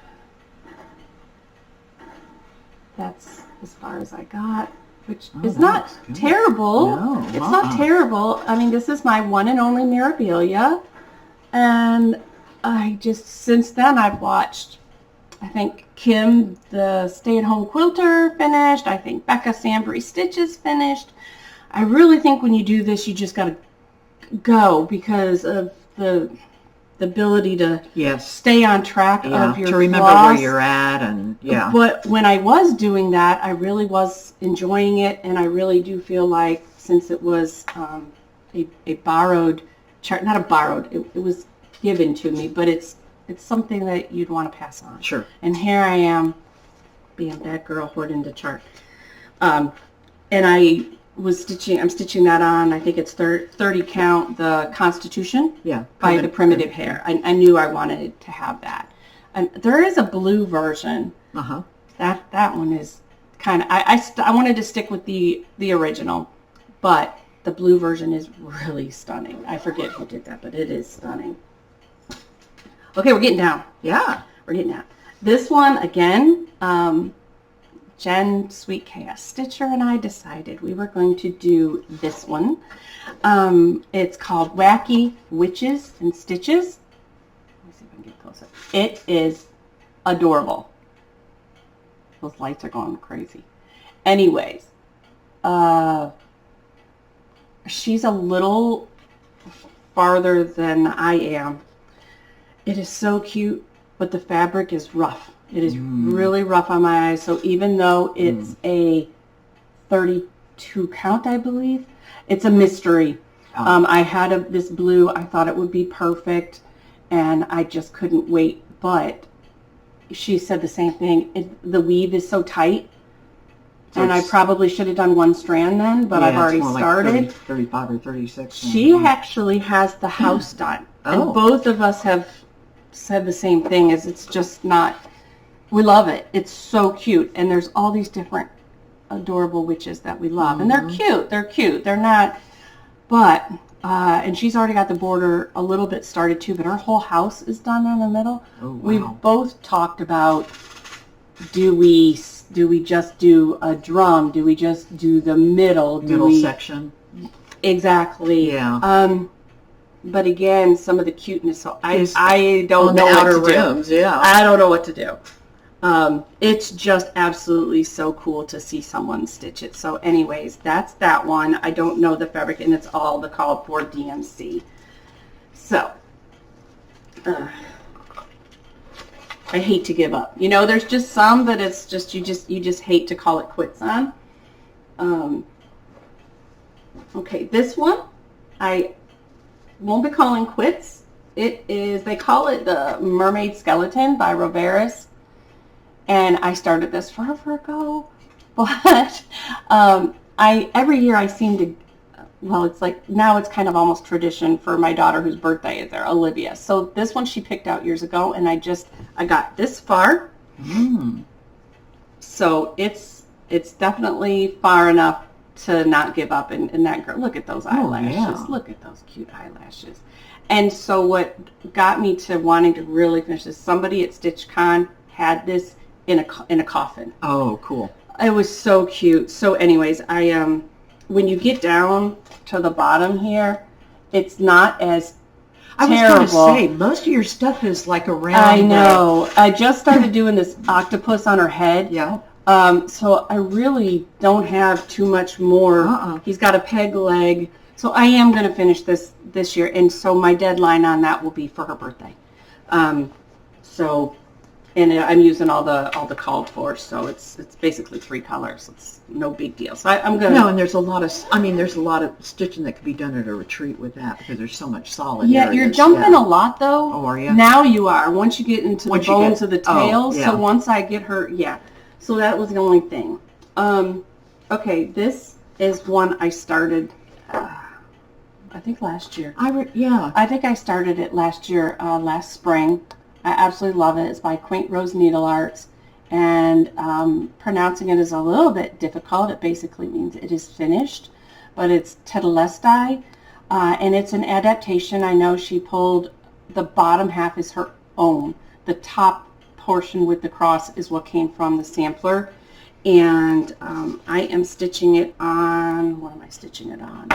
That's as far as I got, which is not terrible. No, it's not terrible. I mean, this is my one and only Mirabilia. And since then I've watched, I think Kim, the stay-at-home quilter, finished. I think Becca Sambry Stitches finished. I really think when you do this, you just got to go because of the ability to stay on track of your to remember floss. where you're at, and But when I was doing that, I really was enjoying it, and I really do feel like since it was a borrowed chart, not a borrowed, it was given to me, but it's something that you'd want to pass on. Sure. And here I am, being that girl hoarding the chart. And I'm stitching that on, I think it's 30 count, the Constitution by the Primitive Hair. I knew I wanted to have that. And there is a blue version. That one is kind of, I wanted to stick with the original, but the blue version is really stunning. I forget who did that, but it is stunning. Okay, we're getting down. Yeah, we're getting down. This one, again, Jen Sweet Chaos Stitcher and I decided we were going to do this one. It's called Wacky Witches and Stitches. Let me see if I can get closer. It is adorable. Those lights are going crazy. Anyways, she's a little farther than I am. It is so cute, but the fabric is rough. It is really rough on my eyes. So even though it's a 32 count, I believe, it's a mystery. I had this blue. I thought it would be perfect, and I just couldn't wait. But she said the same thing. The weave is so tight, so and I probably should have done one strand then, but I've already started. Like 35 or 36. She actually has the house done. And both of us have said the same thing, is it's just not, we love it. It's so cute. And there's all these different adorable witches that we love. And they're cute. They're cute. They're not, but, and she's already got the border a little bit started too, but her whole house is done in the middle. Oh, wow. We've both talked about, do we just do a drum? Do we just do the middle? Section? Exactly. Yeah. But again, some of the cuteness, so I don't know what to rims, do. Yeah. I don't know what to do. It's just absolutely so cool to see someone stitch it. So anyways, that's that one. I don't know the fabric, and it's all the called for DMC. So, I hate to give up. You know, there's just some that it's just, you just hate to call it quits on. Okay, this one, I won't be calling quits. It is, they call it the Mermaid Skeleton by Roveris. and I started this forever ago, but every year I seem to, well, it's like now it's kind of almost tradition for my daughter whose birthday is there, Olivia. So this one she picked out years ago, and I got this far. So it's definitely far enough to not give up. And that girl, look at those eyelashes. Yeah. Look at those cute eyelashes. And so what got me to wanting to really finish this, somebody at StitchCon had this in a coffin. Oh, cool. It was so cute. So anyways, when you get down to the bottom here, it's not as terrible. I was going to say, most of your stuff is like around. I know. I just started doing this octopus on her head. Yeah. So I really don't have too much more. He's got a peg leg. So I am going to finish this year. And so my deadline on that will be for her birthday. And I'm using all the called for, so it's basically 3 colors. It's no big deal. So I'm gonna. No, and there's a lot of stitching that could be done at a retreat with that because there's so much solid. Yeah, areas. you're jumping a lot though. Oh, are you? Now you are. Once you get into the bones of the tail. Yeah. So once I get her, yeah. So that was the only thing. Okay, this is one I started. I think last year. I think I started it last year, last spring. I absolutely love it. It's by Quaint Rose Needle Arts, and pronouncing it is a little bit difficult. It basically means it is finished, but it's Tetelestai, and it's an adaptation. I know she pulled the bottom half is her own. The top portion with the cross is what came from the sampler, and I am stitching it on, what am I stitching it on?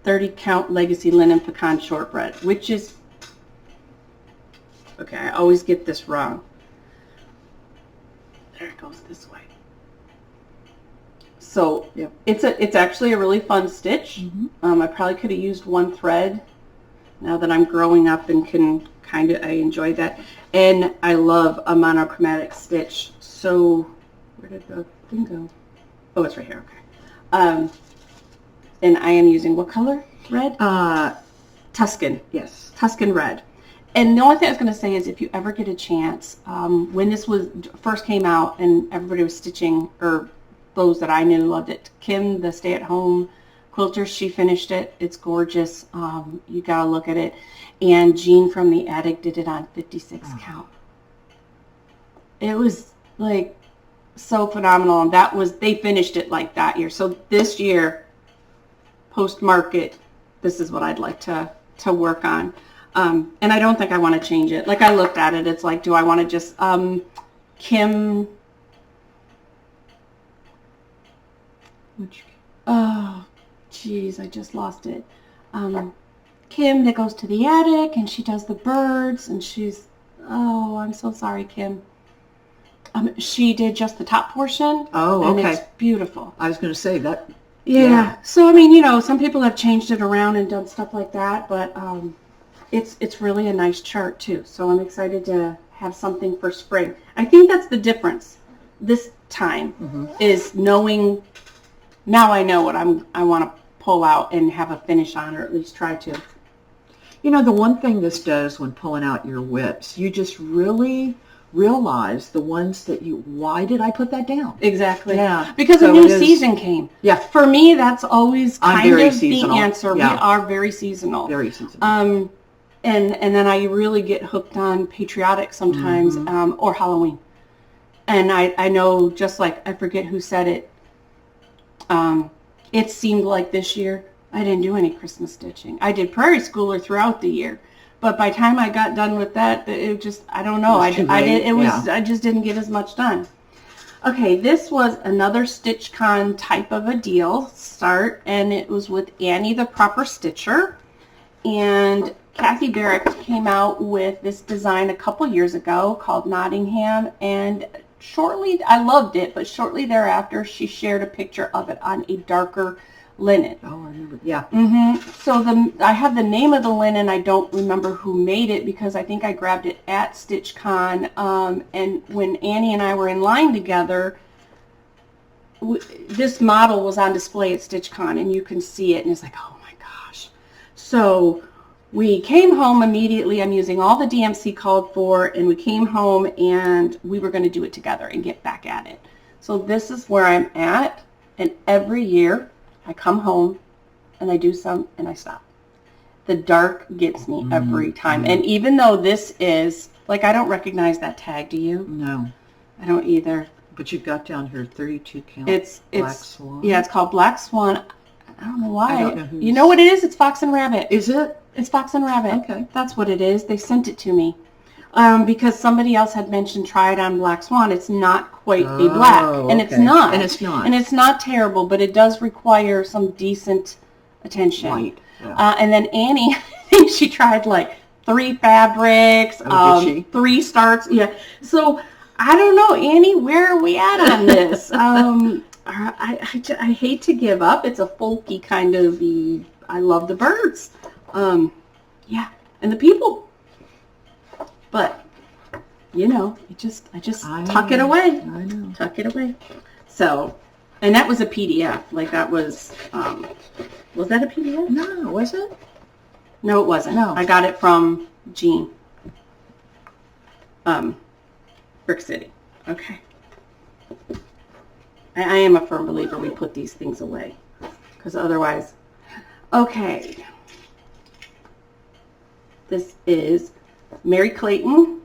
30 count Legacy Linen Pecan Shortbread, which is, okay, I always get this wrong. There it goes this way. So yep. It's actually a really fun stitch. I probably could have used one thread. Now that I'm growing up and can I enjoy that. And I love a monochromatic stitch. So where did the thing go? Oh, it's right here. Okay. And I am using what color? Red? Tuscan. Yes. Tuscan red. And the only thing I was going to say is if you ever get a chance, when this first came out and everybody was stitching, or those that I knew loved it, Kim, the stay-at-home quilter, she finished it. It's gorgeous. You got to look at it. And Jean from the Attic did it on 56 count. It was like so phenomenal. And they finished it like that year. So this year, post-market, this is what I'd like to work on. And I don't think I want to change it. Like I looked at it, it's like, do I want to just, Kim, oh, geez, I just lost it. Kim that goes to the attic and she does the birds and she's, oh, I'm so sorry, Kim. She did just the top portion. Oh, okay. And it's beautiful. I was going to say that. Yeah. So, I mean, some people have changed it around and done stuff like that, but it's really a nice chart, too. So I'm excited to have something for spring. I think that's the difference this time is knowing, now I know what I want to pull out and have a finish on, or at least try to. The one thing this does when pulling out your WIPs, you just really realize the ones that why did I put that down? Exactly. Yeah. Because a new season came. Yeah. For me, that's always kind of seasonal. The answer. Yeah. We are very seasonal. Very seasonal. And then I really get hooked on patriotic sometimes, or Halloween. And I know, just like, I forget who said it, it seemed like this year I didn't do any Christmas stitching. I did Prairie Schooler throughout the year. But by the time I got done with that, it just, I don't know. I just didn't get as much done. Okay, this was another StitchCon type of a deal start, and it was with Annie the Proper Stitcher. And Kathy Barrick came out with this design a couple years ago called Nottingham, and I loved it, but shortly thereafter she shared a picture of it on a darker linen. Oh, I remember. Yeah. So I have the name of the linen. I don't remember who made it because I think I grabbed it at StitchCon. And when Annie and I were in line together, this model was on display at StitchCon, and you can see it, and it's like, oh my gosh. So we came home immediately. I'm using all the DMC called for, and we came home and we were going to do it together and get back at it. So this is where I'm at, and every year I come home and I do some and I stop. The dark gets me every time. And even though this is, like, I don't recognize that tag, do you? No. I don't either. But you've got down here 32 count. It's Black Swan. Yeah, it's called Black Swan. I don't know why. I don't know who's... You know what it is? It's Fox and Rabbit. Is it? It's Fox and Rabbit. Okay. That's what it is. They sent it to me. Because somebody else had mentioned try it on Black Swan. It's not quite a black. And it's not. And it's not. And it's not terrible, but it does require some decent attention. Right. Yeah. And then Annie, I think she tried like 3 fabrics, did she? 3 starts. Yeah. So I don't know, Annie, where are we at on this? I hate to give up. It's a folky kind of, I love the birds. Yeah. And the people. But, you know, I just tuck it away. I know. Tuck it away. So, and that was a PDF. Like that was that a PDF? No, was it? No, it wasn't. No. I got it from Jean. Brick City. Okay. I am a firm believer we put these things away. Because otherwise... Okay. This is Mary Clayton.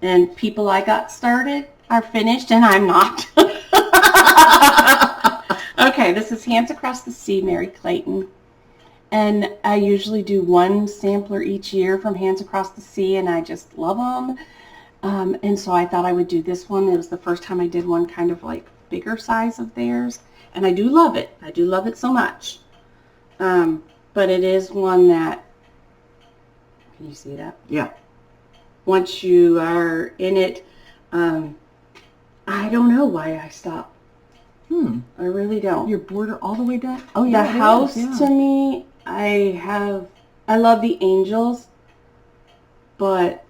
And People I Got Started are finished and I'm not. Okay, this is Hands Across the Sea, Mary Clayton. And I usually do 1 sampler each year from Hands Across the Sea, and I just love them. And so I thought I would do this one. It was the first time I did one kind of like bigger size of theirs. And I do love it. I do love it so much. But it is one that, can you see that? Yeah. Once you are in it, I don't know why I stopped. I really don't. Your border all the way down? Oh, yeah. The house, to me, I love the angels, but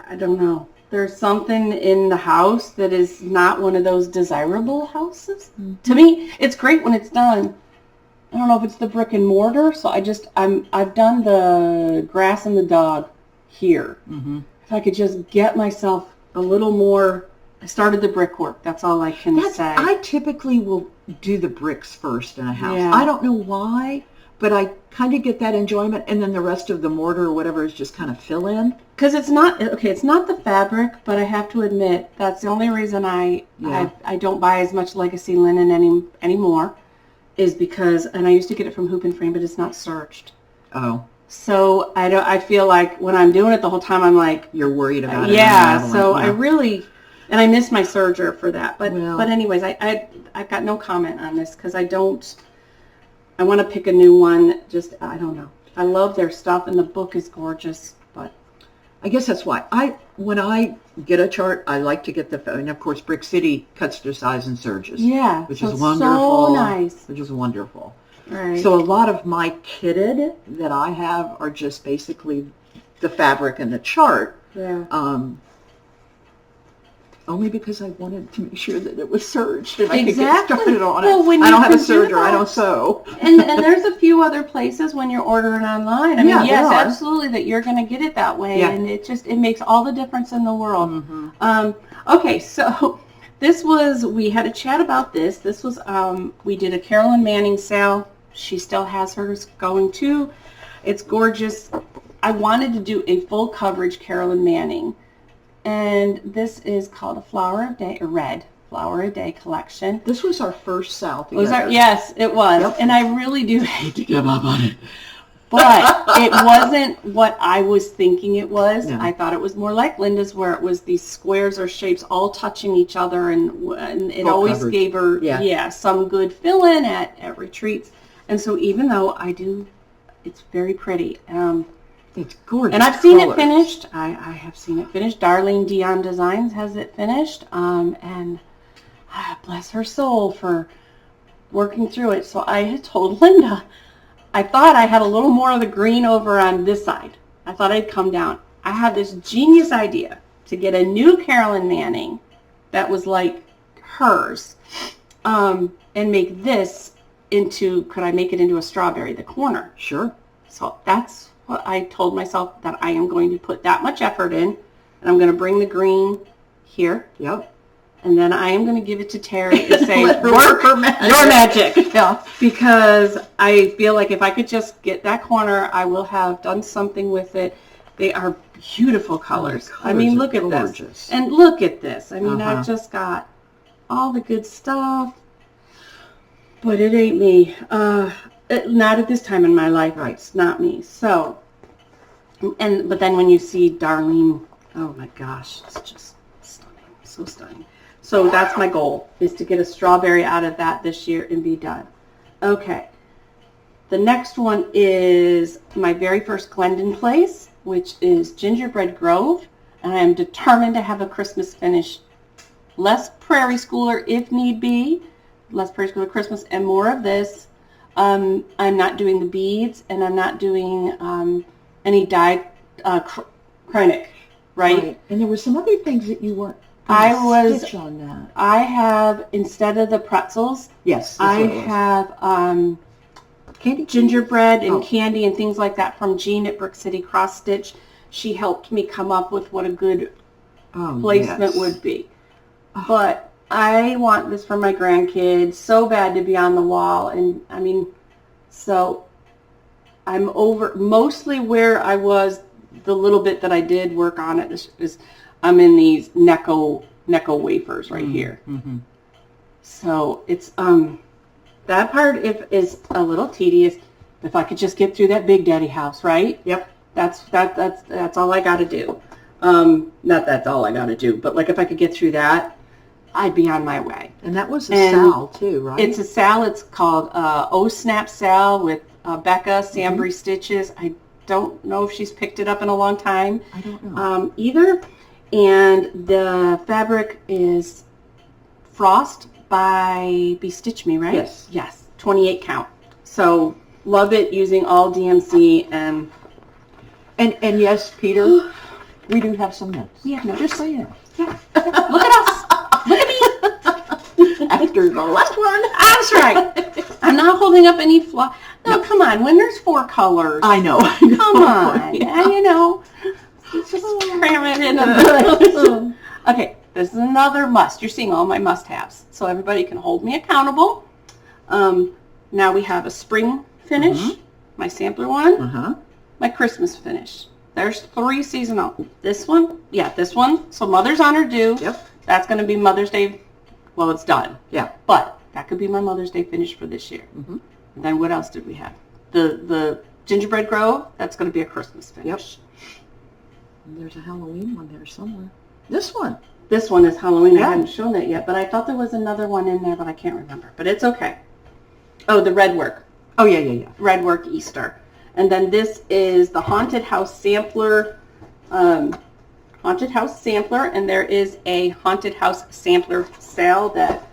I don't know. There's something in the house that is not one of those desirable houses. To me, it's great when it's done. I don't know if it's the brick and mortar, so I've done the grass and the dog here. If I could just get myself a little more... I started the brickwork. That's all I can say. I typically will do the bricks first in a house. Yeah. I don't know why, but I kind of get that enjoyment, and then the rest of the mortar or whatever is just kind of fill in. Because it's not the fabric, but I have to admit that's the only reason I don't buy as much legacy linen anymore, is because, and I used to get it from Hoop and Frame, but it's not serged. Oh. So I feel like when I'm doing it the whole time, I'm like, you're worried about it. Yeah. So I really. And I miss my serger for that. But anyways, I've got no comment on this because I want to pick a new one. Just, I don't know. I love their stuff and the book is gorgeous. But I guess that's why. When I get a chart, I like to get and of course, Brick City cuts their size and serges. Yeah. Which is wonderful. So nice. Which is wonderful. Right. So a lot of my kitted that I have are just basically the fabric and the chart. Yeah. Only because I wanted to make sure that it was serged and Exactly. I could get started on it. Well, I don't have a serger. I don't sew. And there's a few other places when you're ordering online. I mean, yes, absolutely, that you're going to get it that way. Yeah. And it makes all the difference in the world. Okay, so we had a chat about this. This was, we did a Carolyn Manning sale. She still has hers going too. It's gorgeous. I wanted to do a full coverage Carolyn Manning. And this is called a Flower a Day collection. This was our first sale together. Yes, it was. Yep. And I really do hate to give up on it. But it wasn't what I was thinking it was. No. I thought it was more like Linda's, where it was these squares or shapes all touching each other, and it full always coverage. Gave her some good fill-in at retreats. And so even though it's very pretty. It's gorgeous. And I've seen it finished. I have seen it finished. Darlene Dion Designs has it finished. And bless her soul for working through it. So I had told Linda, I thought I had a little more of the green over on this side. I thought I'd come down. I had this genius idea to get a new Carolyn Manning that was like hers, and make this could I make it into a strawberry, the corner? Sure. So that's what I told myself, that I am going to put that much effort in, and I'm going to bring the green here. Yep. And then I am going to give it to Terry and say, Let her work her magic. your magic. Yeah. Because I feel like if I could just get that corner, I will have done something with it. They are beautiful colors. colors I mean, are look at gorgeous. this. And look at this. I mean, Uh-huh. I've just got all the good stuff. But it ain't me. Not at this time in my life. Right. It's not me. So, but then when you see Darlene, oh my gosh, it's just stunning. So stunning. So that's my goal, is to get a strawberry out of that this year and be done. Okay. The next one is my very first Glendon place, which is Gingerbread Grove. And I am determined to have a Christmas finish. Less Prairie Schooler if need be. Less Prairie Schooler Christmas and more of this. I'm not doing the beads, and I'm not doing any dyed Kreinik, right? And there were some other things that you weren't stitch on that. I have, instead of the pretzels, Yes. I have candy gingerbread and Oh. candy and things like that from Jean at Brick City Cross Stitch. She helped me come up with what a good placement yes. would be. But I want this for my grandkids so bad to be on the wall. And I mean, so I'm over mostly where I was. The little bit that I did work on it is I'm in these Necco wafers right here. Mm-hmm. So it's that part is a little tedious. If I could just get through that Big Daddy house, right? Yep. That's all I got to do. Not that's all I got to do, but like if I could get through that, I'd be on my way. And that was a sal too, right? It's a sal. It's called O Snap Sal with Becca Sambry Stitches. I don't know if she's picked it up in a long time. I don't know. Either. And the fabric is Frost by Bestitch Me, right? Yes. Yes. 28 count. So love it, using all DMC and yes, Peter, we do have some notes. we have no. Just so you know. Yeah. Look at us. Look at me. After the last one. That's right. I'm not holding up any flaw. No, come on. When there's 4 colors. I know. Come on. Yeah. And, you know, just cram it in a Okay, this is another must. You're seeing all my must-haves, so everybody can hold me accountable. Now we have a spring finish, my sampler one, my Christmas finish. There's 3 seasonal. This one, this one. So Mother's Honor Due. Yep. That's going to be Mother's Day. Well, it's done. Yeah. But that could be my Mother's Day finish for this year. And then what else did we have? The Gingerbread Grove. That's going to be a Christmas finish. And there's a Halloween one there somewhere. This one. This one is Halloween. Yeah. I haven't shown it yet, but I thought there was another one in there, but I can't remember. But it's okay. Oh, the red work. Oh, yeah. Red work Easter. And then this is the Haunted House Sampler. Haunted House Sampler, and there is a Haunted House Sampler sale that's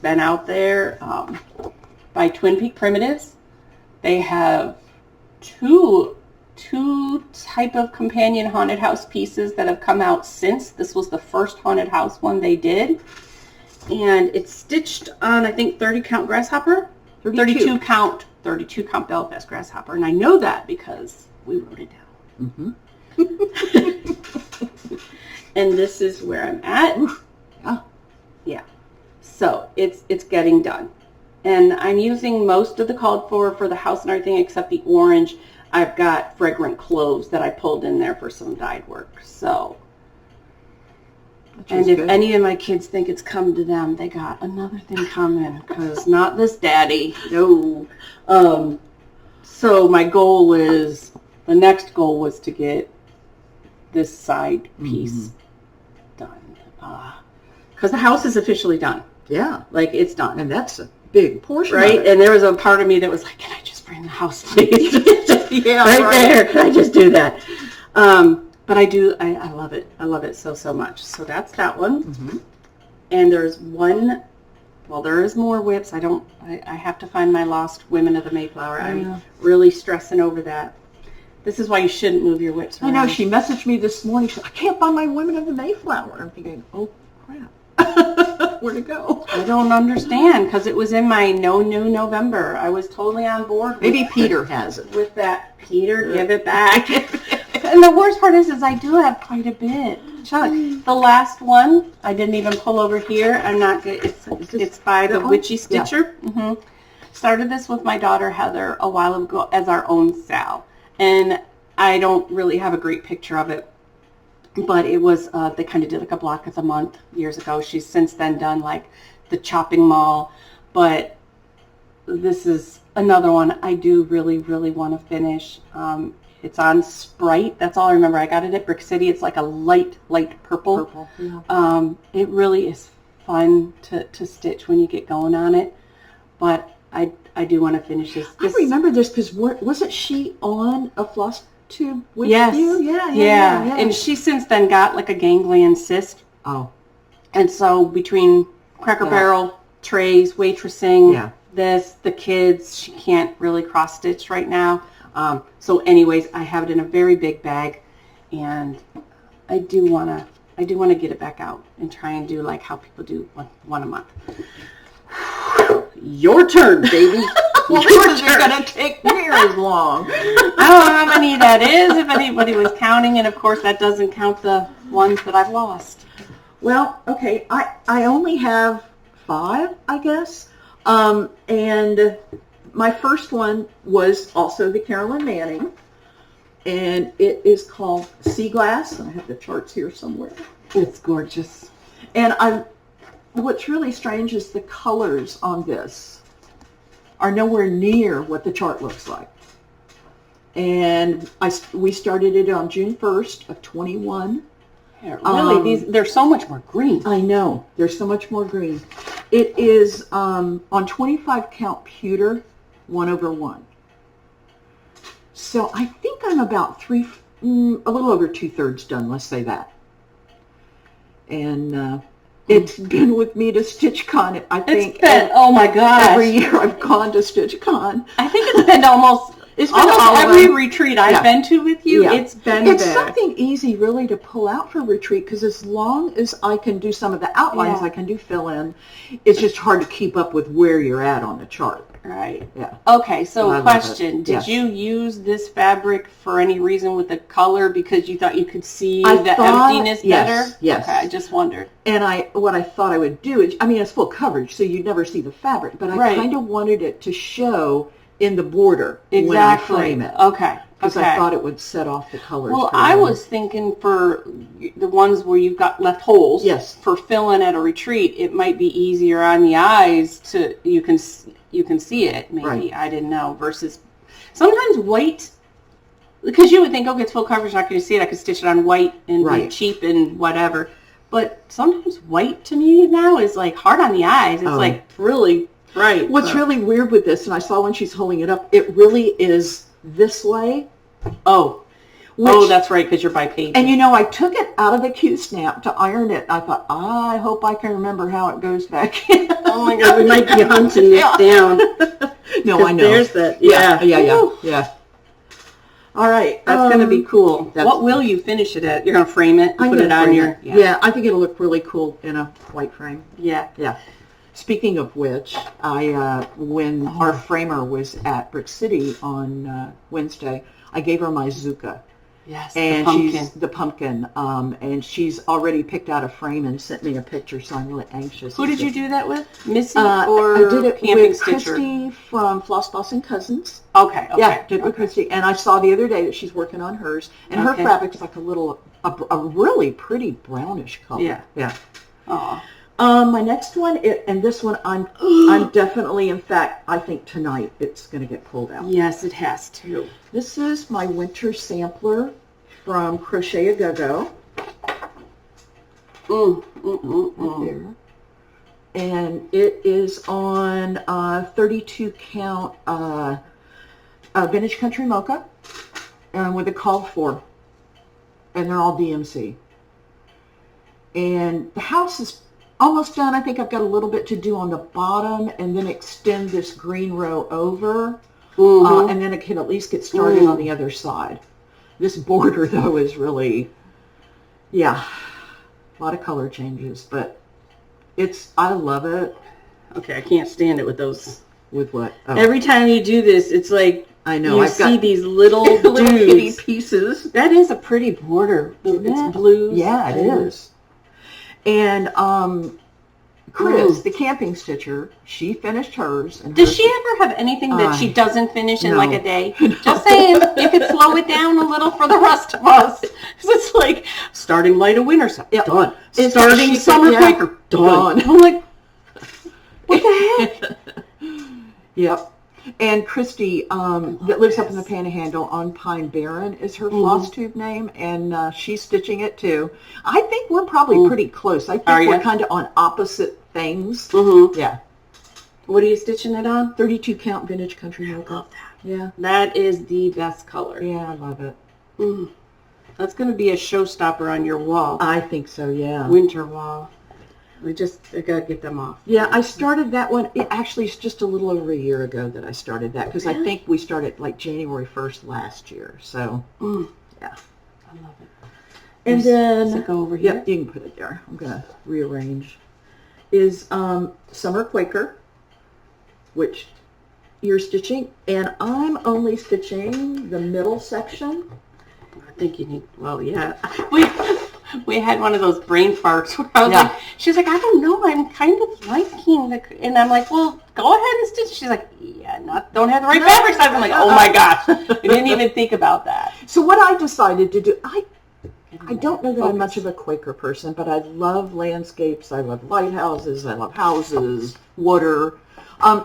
been out there by Twin Peak Primitives. They have two type of companion haunted house pieces that have come out since. This was the first haunted house one they did. And it's stitched on, I think, 30 count grasshopper. 32 count Belfast grasshopper. And I know that because we wrote it down. And this is where I'm at. Yeah. So it's getting done. And I'm using most of the called for the house and everything except the orange. I've got fragrant cloves that I pulled in there for some dyed work. So, and if any of my kids think it's come to them, they got another thing coming, because not this daddy. No. So my goal is, the next goal was to get this side piece done. Because the house is officially done. Yeah. Like, it's done. And that's a big portion right? of it. And there was a part of me that was like, can I just bring the house, please? Yeah, right there. Can I just do that? But I do. I love it. I love it so much. So that's that one. And there's one. Well, there is more whips. I have to find my lost Women of the Mayflower. I'm really stressing over that. This is why you shouldn't move your whips around. I know. She messaged me this morning. She said, I can't find my Women of the Mayflower. I'm thinking, oh, crap. where to go. I don't understand, because it was in my no new November. I was totally on board. Maybe Peter has it. With that. Peter, give it back. And the worst part is I do have quite a bit. Chuck, the last one, I didn't even pull over here. I'm not good. It's by the Witchy Stitcher. Yeah. Mm-hmm. Started this with my daughter Heather a while ago as our own Sal. And I don't really have a great picture of it. But it was, they kind of did like a block of the month years ago. She's since then done like the Chopping Mall. But this is another one I do really, really want to finish. It's on Sprite. That's all I remember. I got it at Brick City. It's like a light purple. Yeah. It really is fun to stitch when you get going on it. But I do want to finish this. I remember this because wasn't she on a FlossTube with yes. you? Yeah. And she since then got like a ganglion cyst. Oh. And so between Cracker Barrel, trays, waitressing, the kids, she can't really cross stitch right now. So anyways, I have it in a very big bag, and I do want to get it back out and try and do like how people do one a month. Your turn, baby. Well, this is going to take near as long. I don't know how many that is, if anybody was counting, and of course that doesn't count the ones that I've lost. Well, okay, I only have 5, I guess, and my first one was also the Carolyn Manning, and it is called Sea Glass. I have the charts here somewhere. It's gorgeous. And what's really strange is the colors on this are nowhere near what the chart looks like. And we started it on June 1st of 21. Yeah, really, they're so much more green. I know. There's so much more green. It is on 25 count pewter, 1/1. So I think I'm about a little over 2/3 done, let's say that. And it's been with me to StitchCon. I think it's been, oh my gosh. Every year I've gone to StitchCon. I think it's been almost every retreat I've been to with you. Yeah. It's something easy really to pull out for retreat, because as long as I can do some of the outlines, I can do fill in. It's just hard to keep up with where you're at on the chart. Right. Yeah. Okay, so question. Did you use this fabric for any reason with the color because you thought you could see the emptiness better? Yes. Okay, I just wondered. And what I thought I would do is, I mean, it's full coverage, so you'd never see the fabric, but I kind of wanted it to show in the border when I frame it. Okay. Because I thought it would set off the colors. Well, I was thinking for the ones where you've got left holes, for filling at a retreat, it might be easier on the eyes you can see it. Maybe right. I didn't know. Versus sometimes white, because you would think, okay, it's full coverage, I'm not going to see it. I could stitch it on white and be cheap and whatever. But sometimes white to me now is like hard on the eyes. It's like really bright. What's really weird with this, and I saw when she's holding it up, it really is this way. That's right, because you're by page. And I took it out of the Q-snap to iron it. I thought, I hope I can remember how it goes back in. Oh my God, we might be hunting this down. No, I know. There's that. Yeah. All right. That's going to be cool. What will you finish it at? You're going to frame it? Put it on your... Yeah, I think it'll look really cool in a white frame. Yeah. Speaking of which, when our framer was at Brick City on Wednesday, I gave her my Zuka. Yes, and she's the pumpkin. And she's already picked out a frame and sent me a picture, so I'm really anxious. Who did you do that with? Missy or I did it Camping with Stitcher? Christy from Floss Boss and Cousins. Okay. Yeah, did it with Christy. And I saw the other day that she's working on hers, and her fabric's like a really pretty brownish color. Yeah. Aw. My next one, and this one I'm definitely, in fact, I think tonight it's going to get pulled out. Yes, it has to. This is my winter sampler from Crochet A Go-Go. Right there. And it is on 32 count Vintage Country Mocha with a call for, and they're all DMC. And the house is almost done. I think I've got a little bit to do on the bottom and then extend this green row over. And then it can at least get started on the other side. This border, though, is really, a lot of color changes, but I love it. Okay, I can't stand it with those. With what? Oh. Every time you do this, it's like I know. you see these little little kitty dudes. pieces. That is a pretty border. It's blues. Yeah, it is. And Chris, the camping stitcher, she finished hers. And does she ever have anything that she doesn't finish in like a day? No. Just saying, you could slow it down a little for the rest of us. It's like starting light of winter, done. Starting summer Quaker, done. I'm like, what the heck? Yep. And Christy, that lives up in the Panhandle on Pine Barren, is her FlossTube name, and she's stitching it too. I think we're probably pretty close. I think we're kind of on opposite things. Yeah. What are you stitching it on? 32 count vintage country mocha. Love that. Yeah. That is the best color. Yeah, I love it. That's going to be a showstopper on your wall. I think so, yeah. Winter wall. I got to get them off. Yeah, I started that one. It actually is just a little over a year ago that I started that, because I think we started like January 1st last year. So, yeah. I love it. And then, does it go over here? Yep, you can put it there. I'm going to rearrange. Is Summer Quaker, which you're stitching, and I'm only stitching the middle section. I think you need, well, yeah. We had one of those brain farts where I was like, she's like, I don't know, I'm kind of liking the, and I'm like, well, go ahead and stitch. She's like, yeah, don't have the right fabric size. I'm like, oh my gosh, I didn't even think about that. So what I decided to do, I don't know that I'm much of a Quaker person, but I love landscapes, I love lighthouses, I love houses, water.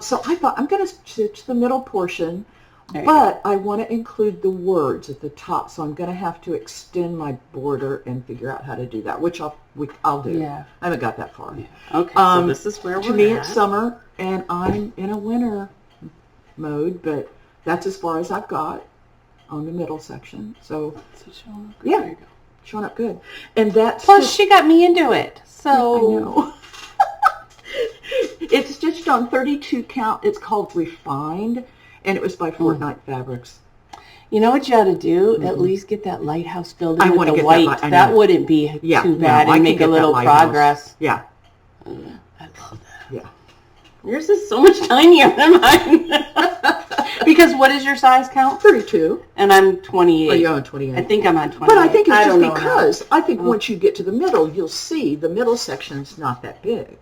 So I thought I'm going to stitch the middle portion, but I want to include the words at the top, so I'm going to have to extend my border and figure out how to do that, which I'll do. Yeah. I haven't got that far. Yeah. Okay, so this is where we're at. To me, it's summer, and I'm in a winter mode, but that's as far as I've got on the middle section. So yeah, there you go. Showing up good. And that's plus she got me into it. So I know. It's stitched on 32 count. It's called Refined, and it was by Fortnite Fabrics. You know what you ought to do? At least get that lighthouse filled in with the get white. That wouldn't be too bad, and make a little progress. Yeah. I love that. Yeah. Yours is so much tinier than mine. Because what is your size count? 32. And I'm 28. Oh, you're on 28. I think I'm on 28. But I think it's just because I think once you get to the middle, you'll see the middle section's not that big.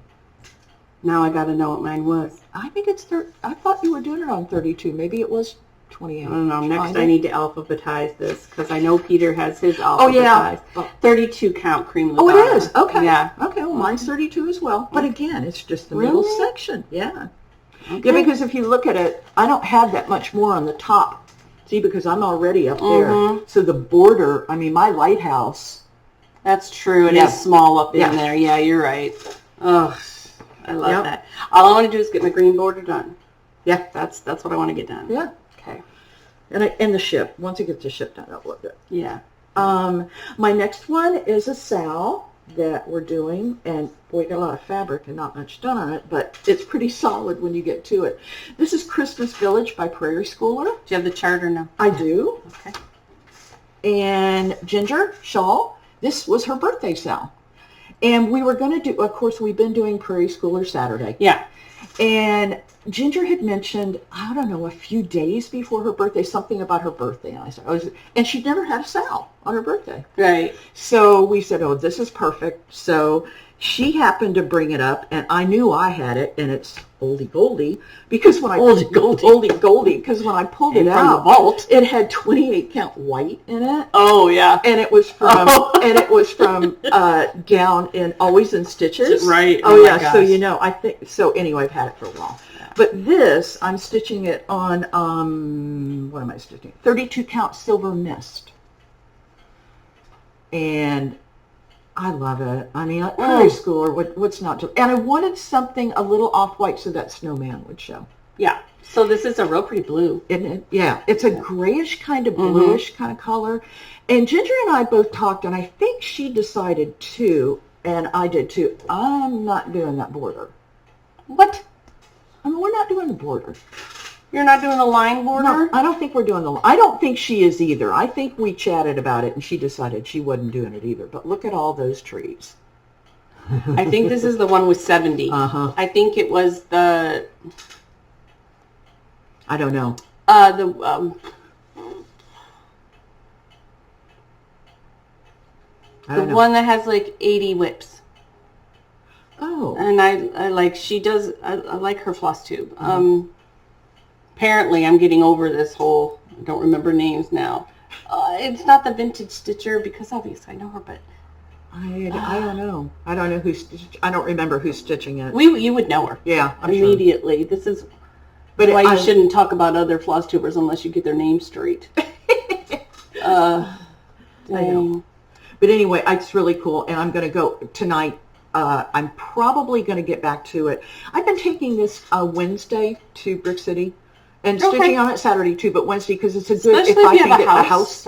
Now I got to know what mine was. I think it's I thought you were doing it on 32. Maybe it was 28. I don't know. Next I need to alphabetize this because I know Peter has his alphabetized. Oh, yeah. 32 count cream lavanda. Oh, it is? Okay. Yeah. Okay, well, mine's 32 as well. But again, it's just the middle section. Yeah. Okay. Yeah, because if you look at it, I don't have that much more on the top. See, because I'm already up there. So the border, I mean, my lighthouse. That's true. It is small up in there. Yeah, you're right. Oh, I love that. All I want to do is get my green border done. Yeah, that's what I want to get done. Yeah. Okay. And the ship. Once it gets the ship done, I'll look it. Yeah. My next one is a SAL that we're doing, and boy, we got a lot of fabric and not much done on it, but it's pretty solid when you get to it. This is Christmas Village by Prairie Schooler. Do you have the chart or no? I do. Okay. And Ginger Shawl, this was her birthday SAL. And we were going to do, of course, we've been doing Prairie Schooler Saturday. Yeah. And Ginger had mentioned, I don't know, a few days before her birthday, something about her birthday. And I said, and she'd never had a SAL on her birthday. Right. So we said, oh, this is perfect. So she happened to bring it up, and I knew I had it, and it's oldie goldie, because when I because when I pulled it out, from the vault, it had 28 count white in it. Oh yeah, and it was from down in Always in Stitches. Right. Oh yeah. So I think so. Anyway, I've had it for a while. But this, I'm stitching it on, what am I stitching? 32 count Silver Mist. And I love it. I mean, Prairie Schooler, what's not to, and I wanted something a little off-white so that snowman would show. Yeah. So this is a real pretty blue. Isn't it? Yeah. It's a grayish kind of bluish kind of color. And Ginger and I both talked, and I think she decided too, and I did too, I'm not doing that border. What? I mean, we're not doing the border. You're not doing the line border? No, I don't think we're doing the, I don't think she is either. I think we chatted about it and she decided she wasn't doing it either. But look at all those trees. I think this is the one with 70. I think it was the... I don't know. The one that has like 80 WIPs. Oh. And I like, she does, I like her FlossTube. Apparently I'm getting over this whole, I don't remember names now. It's not the vintage stitcher because obviously I know her, but I don't know. I don't know I don't remember who's stitching it. You would know her. Yeah, I'm immediately. Sure. This is why you shouldn't talk about other FlossTubers unless you get their name straight. I know. But anyway, it's really cool, and I'm going to go tonight. I'm probably going to get back to it. I've been taking this Wednesday to Brick City. And stitching on it Saturday too, but Wednesday because it's a good, especially if I can get the house,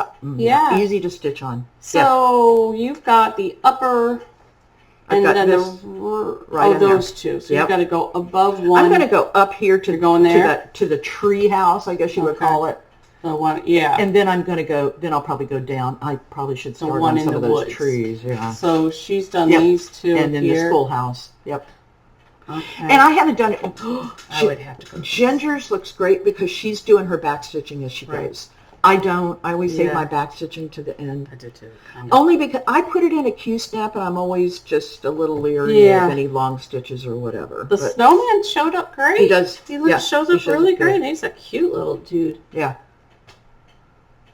easy to stitch on. So you've got the upper, and then those two. So you've got to go above one. I'm going to go up here to going there to the tree house, I guess you would call it. The one, yeah. And then I'm going to go. Then I'll probably go down. I probably should start on some of those trees. Yeah. So she's done these two, and then the schoolhouse. Yep. Okay. And I haven't done it. I would have to go. Ginger's looks great because she's doing her back stitching as she goes. I don't. I always save my back stitching to the end. I do too. Only because I put it in a Q-snap and I'm always just a little leery of any long stitches or whatever. The snowman showed up great. He does. He shows up really great. He's a cute little dude. Yeah.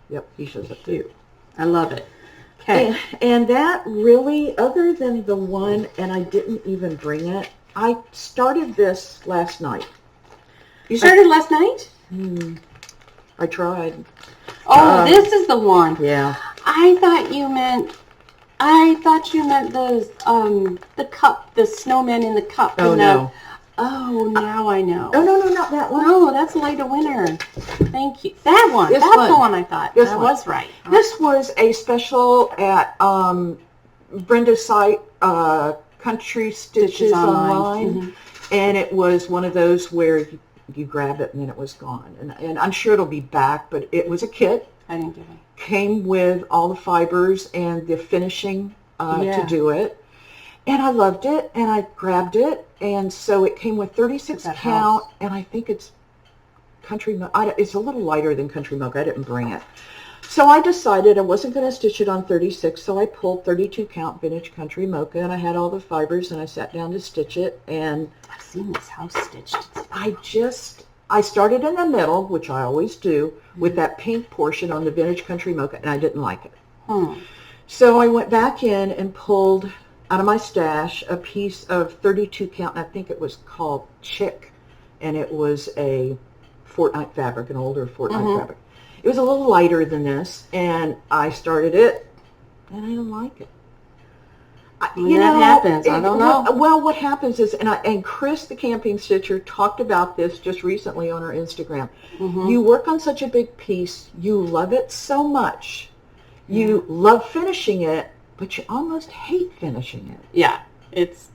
Yep, he shows up cute. I love it. Okay. And that really, other than the one, and I didn't even bring it, I started this last night. You started last night? I tried. Oh, this is the one. Yeah. I thought you meant those the cup, the snowman in the cup. Oh no. Oh, now I know. Oh no, not that one. No, that's Light a Winter. Thank you. That one. That's the one I thought. That was right. This was a special at Brenda's site, Country Stitches Online, and it was one of those where you grab it and then it was gone. And I'm sure it'll be back, but it was a kit. I didn't get it. Came with all the fibers and the finishing to do it. And I loved it, and I grabbed it, and so it came with 36 count, and I think it's Country Mocha. It's a little lighter than Country Mocha. I didn't bring it. So I decided I wasn't going to stitch it on 36, so I pulled 32 count Vintage Country Mocha, and I had all the fibers, and I sat down to stitch it, and I've seen this house stitched. I started in the middle, which I always do, with that pink portion on the Vintage Country Mocha, and I didn't like it. So I went back in and pulled out of my stash a piece of 32 count, and I think it was called Chick, and it was a Fortnite fabric, an older Fortnite fabric. It was a little lighter than this, and I started it, and I didn't like it. That happens. I don't know. Well, what happens is, and Chris, the camping stitcher, talked about this just recently on her Instagram. You work on such a big piece, you love it so much, you love finishing it, but you almost hate finishing it. Yeah, it's.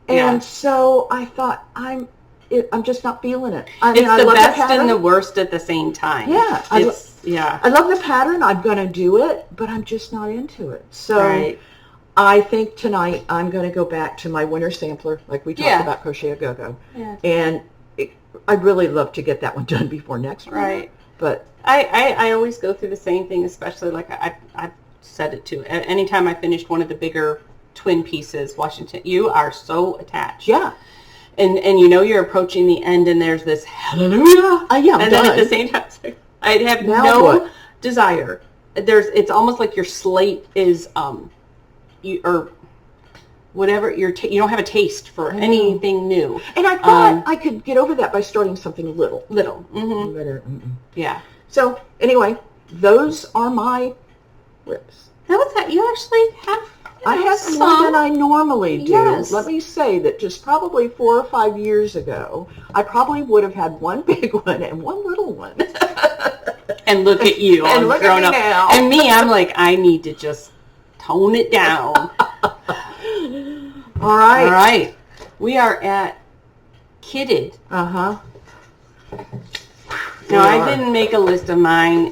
And so I thought I'm just not feeling it. I mean, it's the best and the worst at the same time. Yeah, I love the pattern. I'm going to do it, but I'm just not into it. So I think tonight I'm going to go back to my winter sampler, like we talked about Crochet A Go-Go, and I'd really love to get that one done before next week. Right. But I always go through the same thing, especially like I've said it too. Anytime I finished one of the bigger twin pieces, Washington, you are so attached. Yeah. And you know you're approaching the end, and there's this hallelujah. And then at the same time, I have no desire. It's almost like your slate is or whatever. You don't have a taste for anything new. And I thought I could get over that by starting something little. Yeah. So anyway, those are my WIPs. That was that. You actually have. I have more than I normally do. Yes. Let me say that just probably 4 or 5 years ago, I probably would have had one big one and one little one. And look at you, and look at me now. And me, I'm like, I need to just tone it down. All right. We are at Kitted. No, I didn't make a list of mine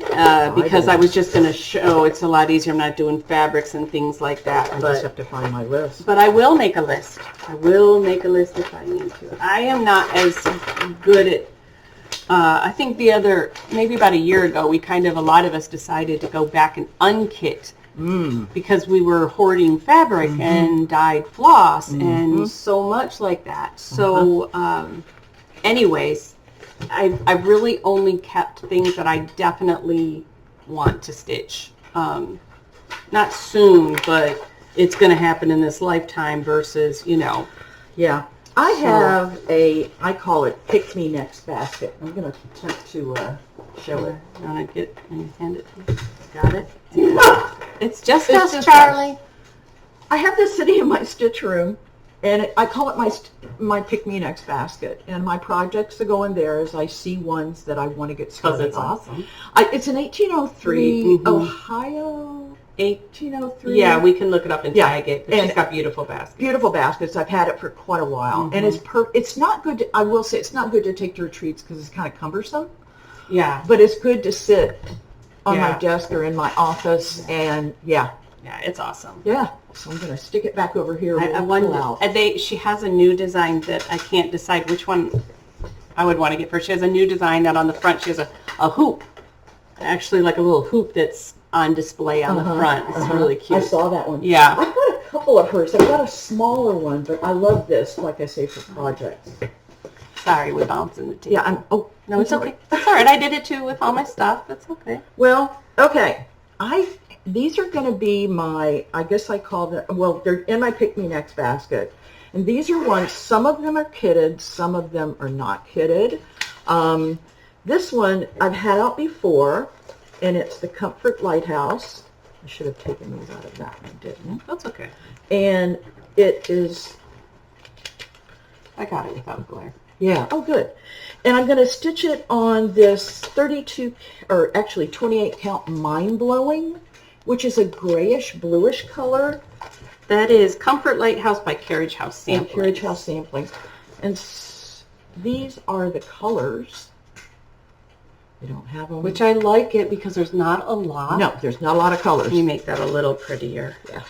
because I was just going to show it's a lot easier. I'm not doing fabrics and things like that. I just have to find my list. But I will make a list. I will make a list if I need to. I am not as good at, I think maybe about a year ago, a lot of us decided to go back and unkit because we were hoarding fabric and dyed floss and so much like that. So anyways, I've really only kept things that I definitely want to stitch. Not soon, but it's going to happen in this lifetime versus, Yeah. I have I call it Pick Me Next basket. I'm going to attempt to show it. You want to hand it to me? Got it? It's just us, Charlie. I have this sitting in my stitch room, and I call it my Pick Me Next basket. And my projects that go in there is I see ones that I want to get started it's awesome. It's an 1803 Ohio. 1803. Yeah, we can look it up and tag it. But she's got beautiful baskets. Beautiful baskets. I've had it for quite a while, and it's not good. I will say it's not good to take to retreats because it's kind of cumbersome. Yeah, but it's good to sit on my desk or in my office, and yeah, it's awesome. Yeah, so I'm going to stick it back over here. I wonder. She has a new design that I can't decide which one I would want to get first. She has a new design that on the front she has a hoop, actually like a little hoop that's on display on the front. It's really cute. I saw that one. Yeah, I've got a couple of hers. I've got a smaller one, but I love this. Like I say, for projects. Sorry, we're bouncing the table. Yeah, no, it's okay. That's all right. I did it too with all my stuff. That's okay. Well, okay. These are going to be my, I guess I call them, well, they're in my Pick Me Next basket. And these are ones, some of them are kitted, some of them are not kitted. This one I've had out before, and it's the Comfort Lighthouse. I should have taken these out of that one, didn't I? That's okay. And it is... I got it without glare. Yeah. Oh, good. And I'm going to stitch it on this 32, or actually 28 count Mind Blowing, which is a grayish bluish color. That is Comfort Lighthouse by Carriage House Sampling. Carriage House Sampling. And these are the colors. They don't have them. Which I like it because there's not a lot. No, there's not a lot of colors. You make that a little prettier. Yeah.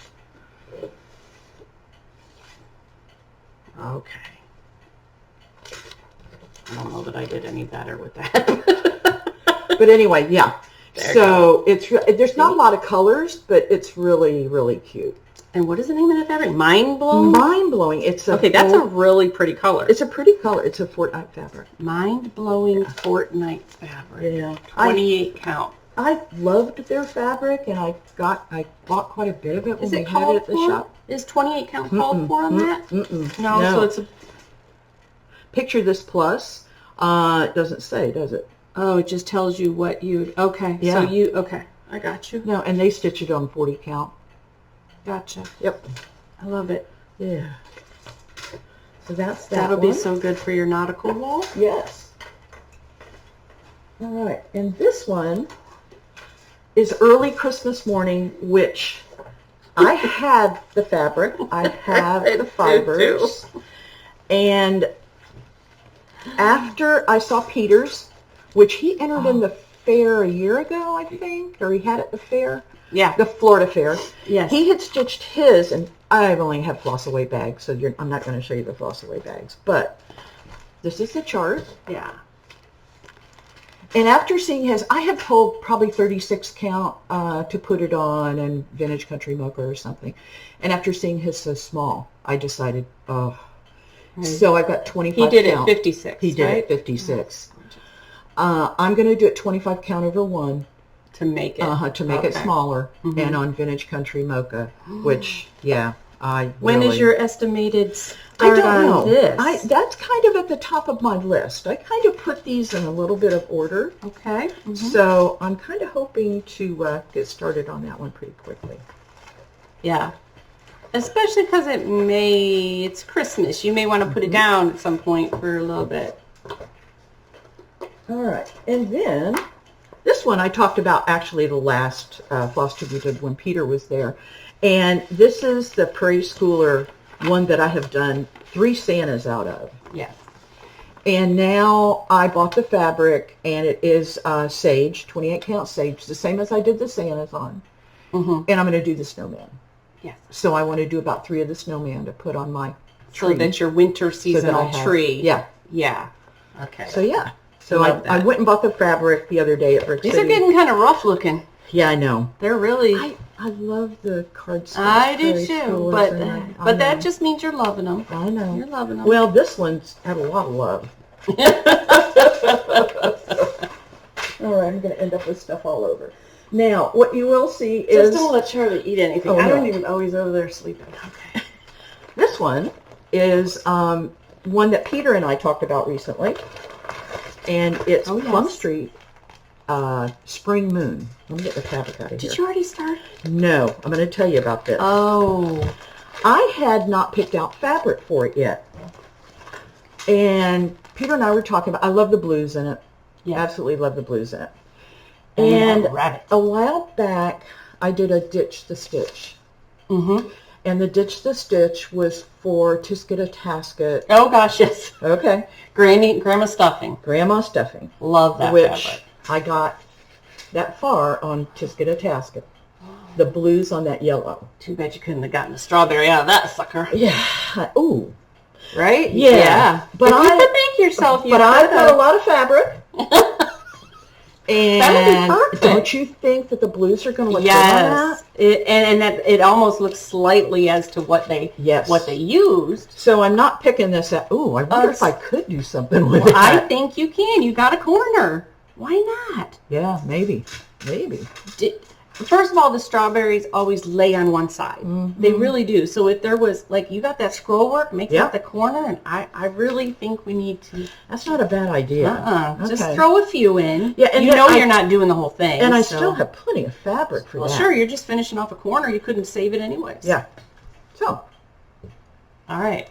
Okay. I don't know that I did any better with that. But anyway, yeah. So there's not a lot of colors, but it's really, really cute. And what is the name of that fabric? Mind Blowing? Mind Blowing. It's that's a really pretty color. It's a pretty color. It's a Fortnite fabric. Mind Blowing Fortnite fabric. Yeah. 28 count. I loved their fabric, and I bought quite a bit of it when we had it at the shop. Is 28 count called for on that? No, so it's a... Picture this plus. It doesn't say, does it? Oh, it just tells you what you... Okay. Yeah. So okay. I got you. No, and they stitch it on 40 count. Gotcha. Yep. I love it. Yeah. So that's that That'll be so good for your nautical wall. Yes. All right. And this one is Early Christmas Morning, which I had the fabric. I have the fibers. And after I saw Peter's, which he entered in the fair a year ago, I think, or he had at the fair. Yeah. The Florida fair. Yes. He had stitched his, and I only have floss away bags, so I'm not going to show you the floss away bags. But this is the chart. Yeah. And after seeing his, I had pulled probably 36 count to put it on and Vintage Country Mocha or something. And after seeing his so small, I decided, oh. Right. So I got 25 count. He did it 56, He did it 56. I'm going to do it 25 count over 1. To make it. To make it smaller. And on Vintage Country Mocha, which, yeah, When is your estimated start on this? That's kind of at the top of my list. I kind of put these in a little bit of order. Okay. So I'm kind of hoping to get started on that one pretty quickly. Yeah. Especially because it's Christmas. You may want to put it down at some point for a little bit. All right. And then this one I talked about actually the last FlossTube we did when Peter was there. And this is the Prairie Schooler one that I have done 3 Santas out of. Yes. And now I bought the fabric, and it is sage, 28 count sage, the same as I did the Santas on. And I'm going to do the snowman. Yes. So I want to do about 3 of the snowman to put on my tree. So that's your winter seasonal tree. Yeah. Yeah. Okay. So yeah. So I went and bought the fabric the other day at Brick City. These are getting kind of rough looking. Yeah, I know. They're really. I love the cardstock. I do too, but that just means you're loving them. I know. You're loving them. Well, this one's had a lot of love. All right, I'm going to end up with stuff all over. Now, what you will see is... Just don't let Charlie eat anything. I don't even... Oh, he's over there sleeping. Okay. This one is one that Peter and I talked about recently, and it's Plum Street Spring Moon. Let me get the fabric out of here. Did you already start? No, I'm going to tell you about this. Oh. I had not picked out fabric for it yet. And Peter and I were talking about, I love the blues in it. Yeah. Absolutely love the blues in it. And a while back, I did a Ditch the Stitch. And the Ditch the Stitch was for Tisket a Tasket. Oh, gosh, yes. Okay. Grandma stuffing. Grandma stuffing. Love that fabric. I got that far on Tisket a Tasket. The blues on that yellow. Too bad you couldn't have gotten a strawberry out of that sucker. Yeah. Ooh. Right? Yeah. But you could make yourself. But I've got a lot of fabric. And that would be perfect. Don't you think that the blues are going to look good on that? And that it almost looks slightly as to what they used. So I'm not picking this up. Ooh, I wonder if I could do something with it. I think you can. You got a corner. Why not? Yeah, maybe. First of all, the strawberries always lay on one side. They really do. So if there was, like, you got that scroll work, make that the corner, and I really think we need to. That's not a bad idea. Just throw a few in. Yeah, and you know you're not doing the whole thing. And I still have plenty of fabric for that. Well, sure, you're just finishing off a corner. You couldn't save it anyways. Yeah. So. All right.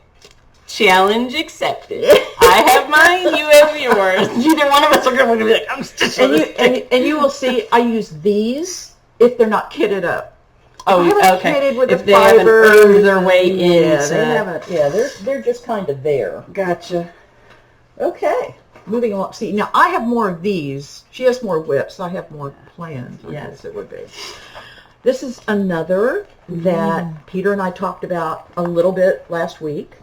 Challenge accepted. I have mine, you have yours. Neither one of us are going to be like, I'm stitching and you will see I use these if they're not kitted up. Oh, okay. Kitted with if the they fiber, haven't earned their way in. Yeah, they haven't. Yeah, they're just kind of there. Gotcha. Okay. Moving along. See, now I have more of these. She has more whips. I have more plans. Yes, it would be. This is another that Peter and I talked about a little bit last week.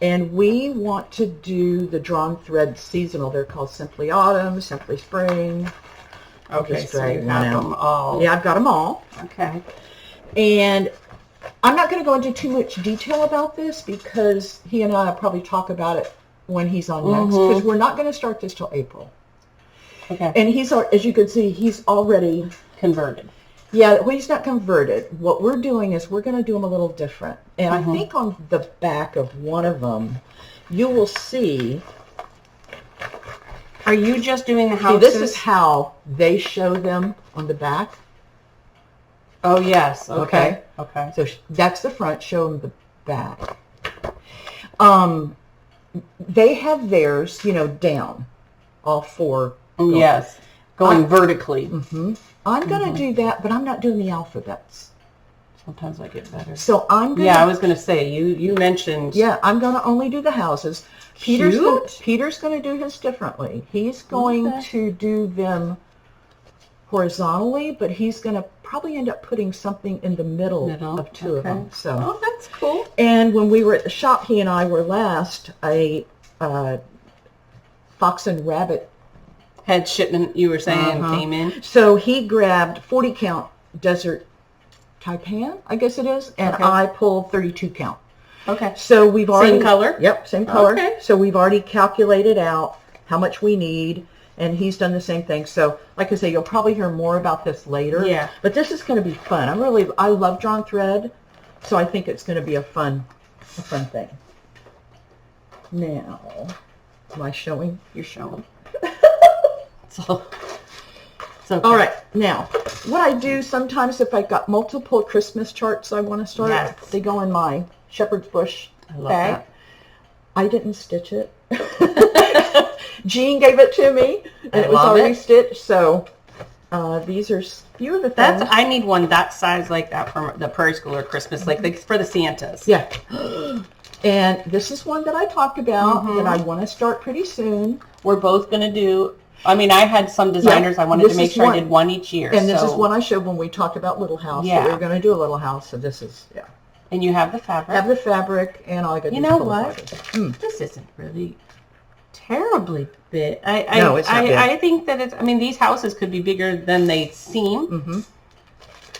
And we want to do the drawn thread seasonal. They're called Simply Autumn, Simply Spring. Okay, so you have them all. Yeah, I've got them all. Okay. And I'm not going to go into too much detail about this because he and I will probably talk about it when he's on next, because we're not going to start this till April. Okay. And he's, as you can see, he's already converted. Yeah, well, he's not converted. What we're doing is we're going to do them a little different. And I think on the back of one of them, you will see. Are you just doing the houses? See, this is how they show them on the back. Oh, yes. Okay. So that's the front. Show them the back. They have theirs, down, all four. Yes, going vertically. I'm going to do that, but I'm not doing the alphabets. Sometimes I get better. So I'm going I was going to say, you mentioned. Yeah, I'm going to only do the houses. Peter's going to do his differently. He's going to do them horizontally, but he's going to probably end up putting something in the middle of two of them. So. Oh, that's cool. And when we were at the shop, he and I were last, a fox and rabbit head shipment, you were saying, came in. So he grabbed 40 count Desert Taipan, I guess it is, and I pulled 32 count. Okay. So we've already... Same color? Yep, same color. Okay. So we've already calculated out how much we need, and he's done the same thing. So, like I say, you'll probably hear more about this later. Yeah. But this is going to be fun. I love drawn thread, so I think it's going to be a fun thing. Now, am I showing? You're showing. So, all right. Now, what I do sometimes if I've got multiple Christmas charts I want to start, they go in my shepherd's bush bag. I didn't stitch it. Jean gave it to me, and it was already stitched. So these are few of the things. I need one that size like that for the Prairie Schooler Christmas, like for the Santas. Yeah. And this is one that I talked about that I want to start pretty soon. We're both going to do, I mean, I had some designers I wanted to make sure I did one each year. And this is one I showed when we talked about Little House. Yeah. We were going to do a Little House, so this is, And you have the fabric. I have the fabric, and all I got to do is You know what? This isn't really terribly big. No, it's not big. I think that it's, I mean, these houses could be bigger than they seem.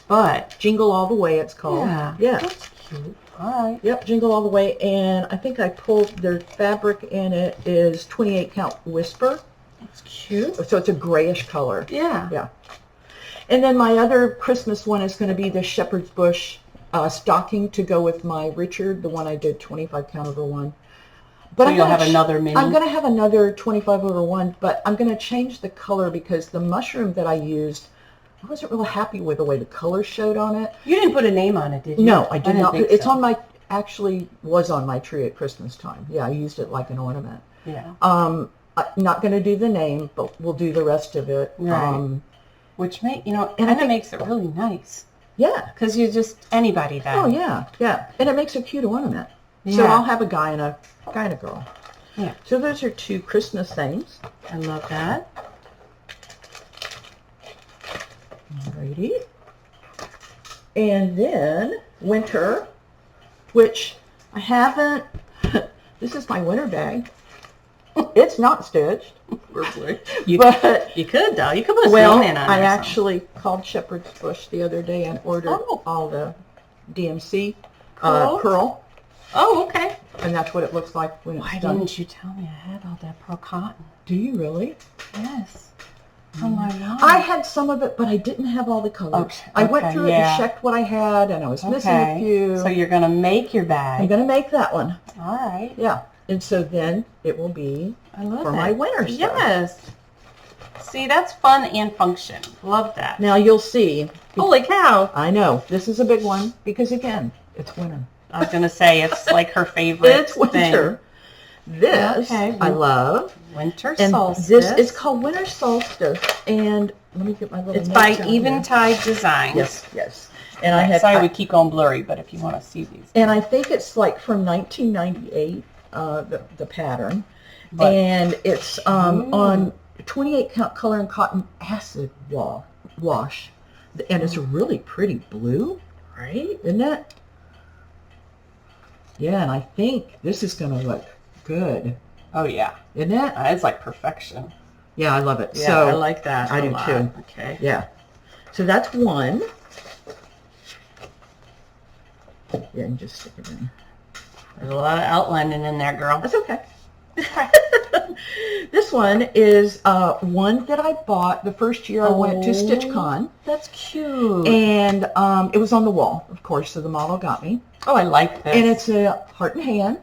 But. Jingle All the Way, it's called. Yeah. That's cute. All right. Yep, Jingle All the Way, and I think I pulled, their fabric in it is 28 count Whisper. That's cute. So it's a grayish color. Yeah. Yeah. And then my other Christmas one is going to be the Shepherd's Bush stocking to go with my Richard, the one I did 25 count over 1. But so you'll have another mini? I'm going to have another 25 over 1, but I'm going to change the color because the mushroom that I used, I wasn't really happy with the way the color showed on it. You didn't put a name on it, did you? No, I did not. It's so. on my, actually was on my tree at Christmas time. Yeah, I used it like an ornament. Yeah. I'm not going to do the name, but we'll do the rest of it. Right. Which kind of makes it really nice. Yeah. Because you just, anybody then. Oh, yeah, yeah. And it makes a cute ornament. Yeah. So I'll have a guy and a girl. Yeah. So those are 2 Christmas things. I love that. Alrighty. And then winter, which I haven't, this is my winter bag. It's not stitched. You could though. You could put a snowman on it. I actually called Shepherd's Bush the other day and ordered all the DMC pearl. Oh, okay. And that's what it looks like when it's done. Why didn't you tell me I had all that pearl cotton? Do you really? Yes. Oh my God. I had some of it, but I didn't have all the colors. Okay, I went through it and checked what I had, and I was missing a few. So you're going to make your bag. I'm going to make that one. All right. Yeah. And so then it will be for my winter stuff. Yes. See, that's fun and function. Love that. Now you'll see. Holy cow. I know. This is a big one because, again, it's winter. I was going to say, it's like her favorite It's winter. Thing. This I love. Winter and solstice. This is called Winter Solstice. And let me get my little It's by Eventide Designs. Yes, yes. And I had, sorry we keep going blurry, but if you want to see these. And I think it's like from 1998, the pattern. And it's on 28 count color and cotton acid wash. And it's a really pretty blue, right? Isn't it? Yeah, and I think this is going to look good. Oh, yeah. Isn't it? It's like perfection. Yeah, I love it. Yeah, so I like that. I do too. Okay. Yeah. So that's one. Yeah, and just stick it in. There's a lot of outlining in there, girl. That's okay. This one is one that I bought the first year I went to StitchCon. That's cute. And it was on the wall, of course, so the model got me. Oh, I like this. And it's a heart and hand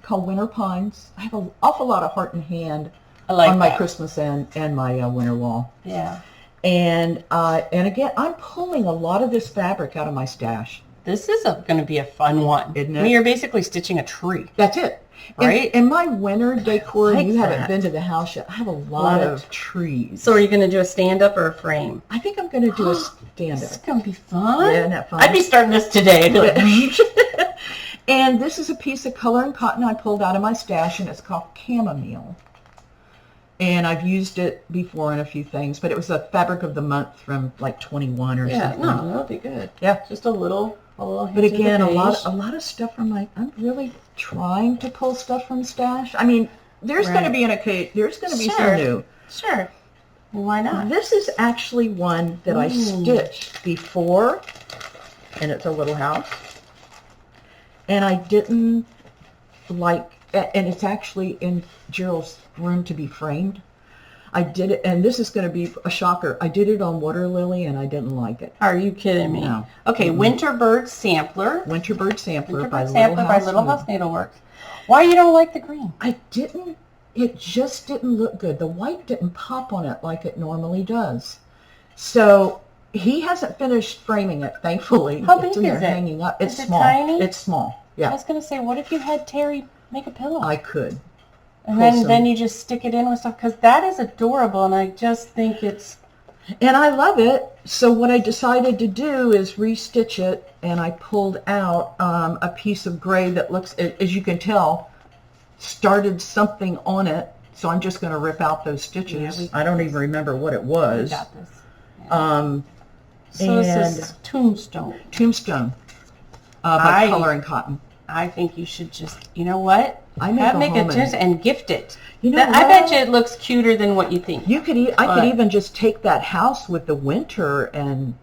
called Winter Pines. I have an awful lot of heart and hand on my Christmas and my winter wall. Yeah. And again, I'm pulling a lot of this fabric out of my stash. This is going to be a fun one. Isn't it? I mean, you're basically stitching a tree. That's it. Right? And my winter decor, like you haven't that. been to the house yet, I have a lot of trees. So are you going to do a stand-up or a frame? I think I'm going to do a stand-up. This is going to be fun. Yeah, isn't that fun? I'd be starting this today. I'd be like, and this is a piece of color and cotton I pulled out of my stash, and it's called Chamomile. And I've used it before in a few things, but it was a fabric of the month from like 21 or something. No, that'll be good. Yeah. Just a little but again, a lot of stuff from I'm really trying to pull stuff from stash. I mean, there's going to be there's going to be some new. Sure. Well, why not? This is actually one that I stitched before, and it's a little house. And I didn't like, and it's actually in Gerald's room to be framed. I did it, and this is going to be a shocker. I did it on water lily, and I didn't like it. Are you kidding me? No. Okay, Winterbird Sampler. Winterbird Sampler by Little House Needleworks. Why you don't like the green? I didn't. It just didn't look good. The white didn't pop on it like it normally does. So he hasn't finished framing it, thankfully. How big is it? Hanging up. It's is small. It tiny? It's small. Yeah. I was going to say, what if you had Terry make a pillow? I could. And then you just stick it in with stuff, because that is adorable, and I just think it's And I love it. So what I decided to do is restitch it, and I pulled out a piece of gray that looks, as you can tell, started something on it. So I'm just going to rip out those stitches. I don't even remember what it was. We got this. Yeah. So this is Tombstone. Tombstone by Coloring Cotton. I think you should just, you know what? I make it just and gift it. You know, I bet you it looks cuter than what you think. You could. I could even just take that house with the winter and,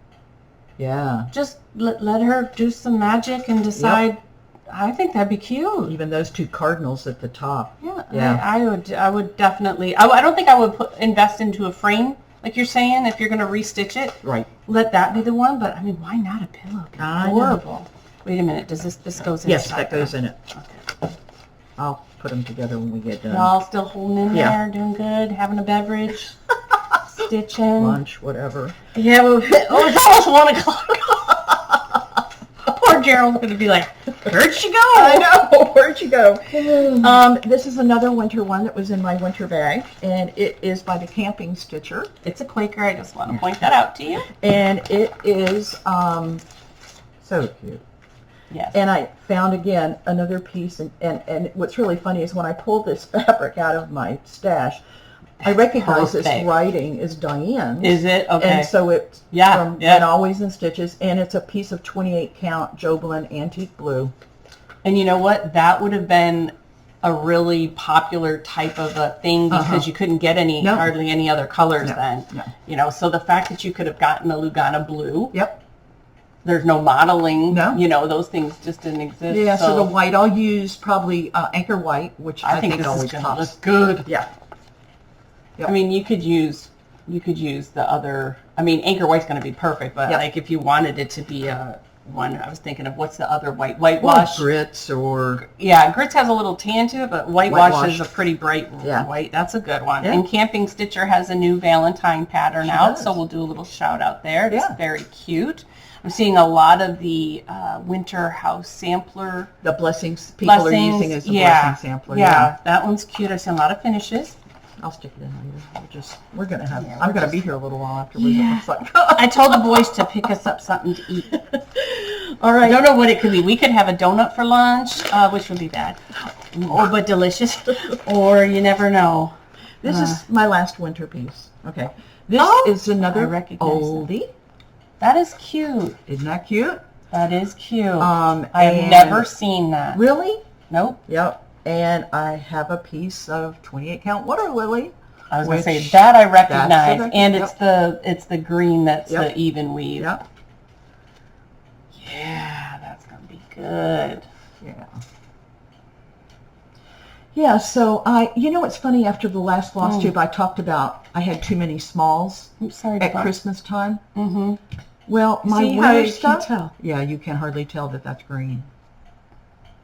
yeah. Just let her do some magic and decide. Yep. I think that'd be cute. Even those two cardinals at the top. Yeah. Yeah. I would definitely. I don't think I would invest into a frame like you're saying. If you're going to restitch it, right? Let that be the one. But I mean, why not a pillow? Horrible. Wait a minute. Does this goes in? Yes, that goes in it. Okay. I'll put them together when we get done. Y'all still holding in there, doing good, having a beverage, stitching. Lunch, whatever. Yeah, it's almost 1 o'clock. Poor Gerald's going to be like, where'd she go? I know, where'd she go? This is another winter one that was in my winter bag, and it is by the Camping Stitcher. It's a Quaker, I just want to point that out to you. And it is so cute. Yes. And I found, again, another piece, and what's really funny is when I pulled this fabric out of my stash, I recognize this writing is Diane's. Is it? Okay. And so it's from And Always in Stitches, and it's a piece of 28 count Jobelan antique blue. And you know what? That would have been a really popular type of a thing because you couldn't get hardly any other colors then. No. You know, so the fact that you could have gotten a Lugana blue. Yep. There's no modeling. No. You know, those things just didn't exist. Yeah, so the white, I'll use probably Anchor White, which I think this always is pops. Look good. Yeah. Yep. I mean, you could use the other, I mean, Anchor White's going to be perfect, but like if you wanted it to be one, I was thinking of what's the other whitewash? Grits or... Yeah, Grits has a little tan to it, but whitewash is a pretty bright white. That's a good one. Yeah. And Camping Stitcher has a new Valentine pattern out, so we'll do a little shout out there. It's very cute. I'm seeing a lot of the Winter House Sampler. The blessings people are using as a blessing sampler. Yeah, that one's cute. I've seen a lot of finishes. I'll stick it in later. We're going to have, I'm going to be here a little while afterwards. Yeah. It looks like. I told the boys to pick us up something to eat. All right. I don't know what it could be. We could have a donut for lunch, which would be bad. But delicious. Or you never know. This is my last winter piece. Okay. This is another oldie. That is cute. Isn't that cute? That is cute. I have never seen that. Really? Nope. Yep. And I have a piece of 28 count water lily. I was going to say that I recognize, and it's the green that's the even weave. Yep. Yeah, that's going to be good. Yeah. Yeah, so you know what's funny, after the last FlossTube, I talked about I had too many smalls at Christmas time. Mm-hmm. Well, my winter stuff, yeah, you can hardly tell that that's green.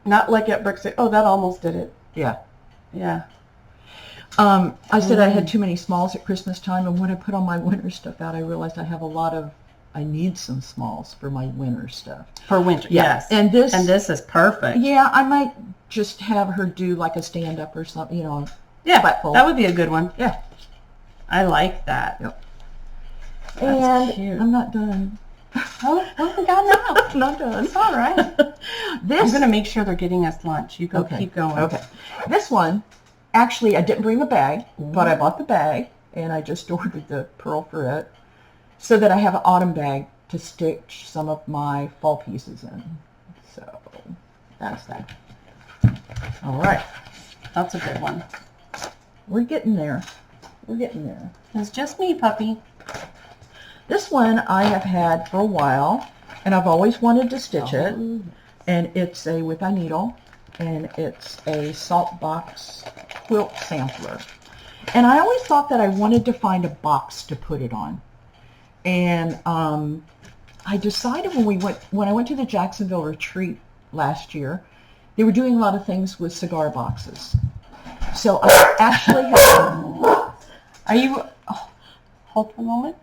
Not like at Brick City. Oh, that almost did it. Yeah. Yeah. I said I had too many smalls at Christmas time, and when I put all my winter stuff out, I realized I have I need some smalls for my winter stuff. For winter, yes. And this is perfect. Yeah, I might just have her do like a stand-up or something, you know. Yeah, that would be a good one. Yeah. I like that. Yep. That's cute. I'm not done. Oh, what we got now? I'm not done. It's all right. I'm going to make sure they're getting us lunch. You go, keep going. Okay. This one, actually, I didn't bring a bag, but I bought the bag, and I just ordered the pearl for it, so that I have an autumn bag to stitch some of my fall pieces in. So, that's that. All right. That's a good one. We're getting there. We're getting there. It's just me, puppy. This one I have had for a while, and I've always wanted to stitch it. And it's a with a needle, and it's a salt box quilt sampler. And I always thought that I wanted to find a box to put it on. And I decided when I went to the Jacksonville retreat last year, they were doing a lot of things with cigar boxes. So I actually have... Are you... Oh, hold for a moment.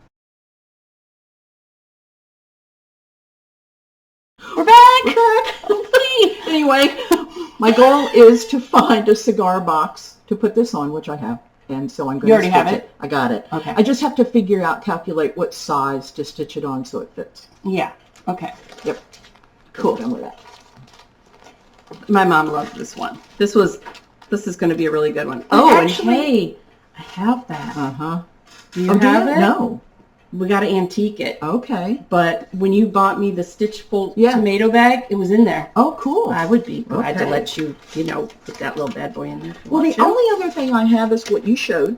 We're back! Okay. Anyway, my goal is to find a cigar box to put this on, which I have. and so I'm going to You already have it? I got it. Okay. I just have to calculate what size to stitch it on so it fits. Yeah. Okay. Yep. Cool. Done with that. My mom loved this one. This is going to be a really good one. Actually, and hey, I have that. Uh-huh. Do you have it? No. We got to antique it. Okay. But when you bought me the stitchful Yeah. tomato bag, it was in there. Oh, cool. I would be glad to Okay. let you, put that little bad boy in there. if you Well, want the to. only other thing I have is what you showed,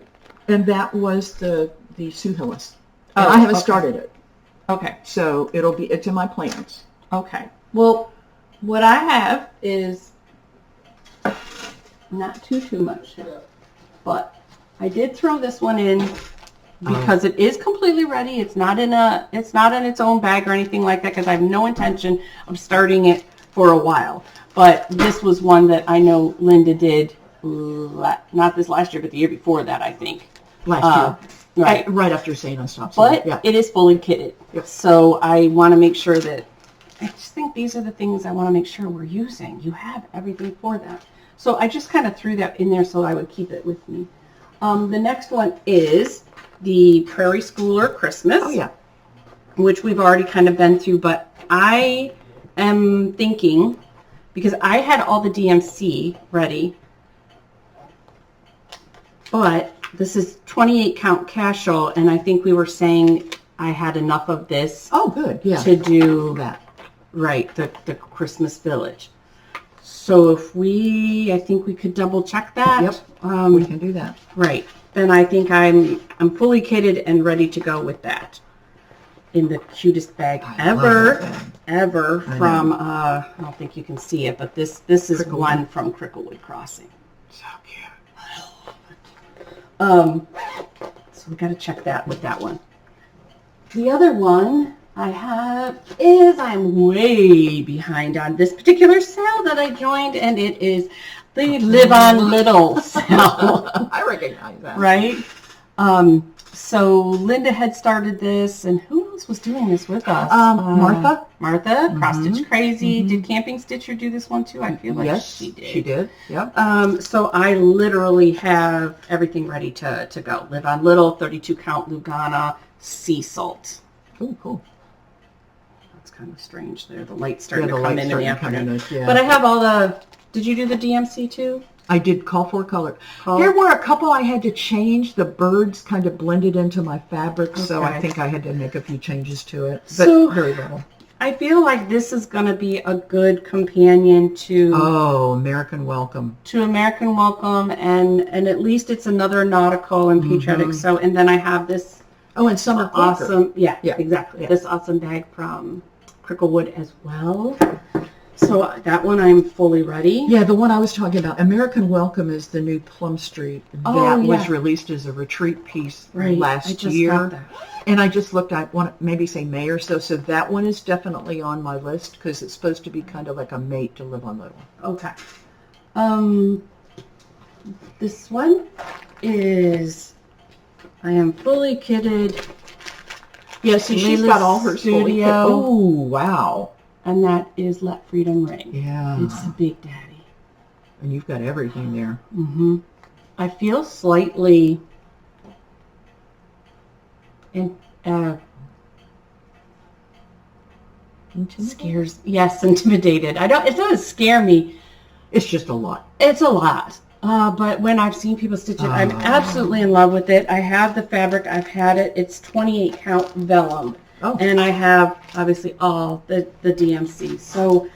and that was the Sue Hillis. And Oh, I haven't okay. started it, Okay. so it's in my plans. Okay. Well, what I have is not too much, but I did throw this one in because it is completely ready. It's not in its own bag or anything like that because I have no intention of starting it for a while. But this was one that I know Linda did not this last year, but the year before that, I think. Last year, Right. right after saying I stopped. But Yeah. it is fully kitted. Yep. So I want to make sure that, I just think these are the things I want to make sure we're using. You have everything for that. So I just kind of threw that in there so I would keep it with me. The next one is the Prairie Schooler Christmas. Oh, yeah. Which we've already kind of been through, but I am thinking, because I had all the DMC ready, but this is 28 count casual, and I think we were saying I had enough of this Oh, good. Yeah. to do that. right, the Christmas Village. So I think we could double check that. Yep. We can do that. Right. Then I think I'm fully kitted and ready to go with that. In the cutest bag ever from I don't think you can see it, but this is one from Cricklewood Crossing. So cute. So we got to check that with that one. The other one I have is I'm way behind on this particular sale that I joined, and it is the Live on Little sale. I recognize that. Right? So Linda had started this, and who else was doing this with us? Martha. Martha, Cross Stitch Crazy. Did Camping Stitcher do this one too? I feel like Yes, she did. She did. Yep. So I literally have everything ready to go. Live on Little, 32 count Lugana, sea salt. Oh, cool. That's kind of strange there. The light's starting to the come light's in the starting to come in, afternoon. yeah. But I have all the, did you do the DMC too? I did call for color. There were a couple I had to change. The birds kind of blended into my fabric, so I think I had to make a few changes to it. But So- very little. I feel like this is going to be a good companion to American Welcome. American Welcome, and at least it's another nautical and patriotic. So, and then I have this Oh, and Summer Quaker. awesome, yeah, Yeah. exactly, Yeah. this awesome bag from Cricklewood as well. So that one I'm fully ready. Yeah, the one I was talking about. American Welcome is the new Plum Street. That was released as a retreat piece last I just year. got that. And I just looked, I want to maybe say May or so. So that one is definitely on my list because it's supposed to be kind of like a mate to Live on Little. Okay. This one is, I am fully kitted. Yeah, see, she's Layla's got all her fully Studio. kit. Oh, wow. And that is Let Freedom Ring. Yeah. It's a Big Daddy. And you've got everything there. Mm-hmm. I feel slightly intimidated. It doesn't scare me. It's just a lot. It's a lot. But when I've seen people stitch it, I'm absolutely in love with it. I have the fabric. I've had it. It's 28 count vellum. Oh. And I have, obviously, all the DMC. So,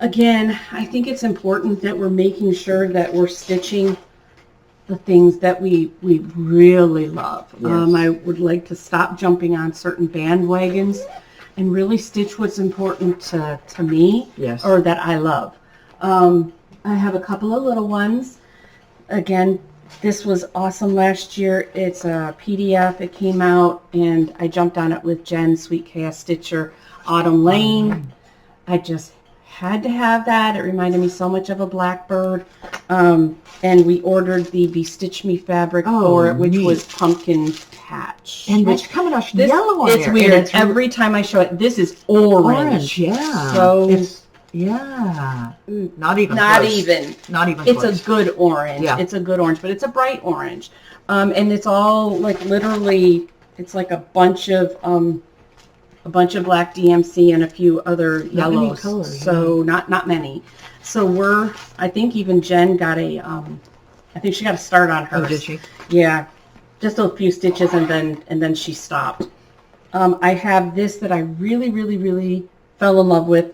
again, I think it's important that we're making sure that we're stitching the things that we really love. Yes. I would like to stop jumping on certain bandwagons and really stitch what's important to me Yes. or that I love. I have a couple of little ones. Again, this was awesome last year. It's a PDF. It came out, and I jumped on it with Jen, Sweet Chaos Stitcher, Autumn Lane. I just had to have that. It reminded me so much of a blackbird. And we ordered the Bestitch Me fabric for it, which was Pumpkin Patch. And it's coming out This, yellow on it's there. weird. And it's Every time I show it, this is orange. yeah. So It's Yeah. Not even Not close. even. Not even It's close. a good orange. Yeah. It's a good orange, but it's a bright orange. And it's all like literally, it's like a bunch of black DMC and a few other Not many yellows. colors, So not many. So I think even Jen got I think she got a start on hers. Oh, did she? Yeah. Just a few stitches and then she stopped. I have this that I really, really, really fell in love with,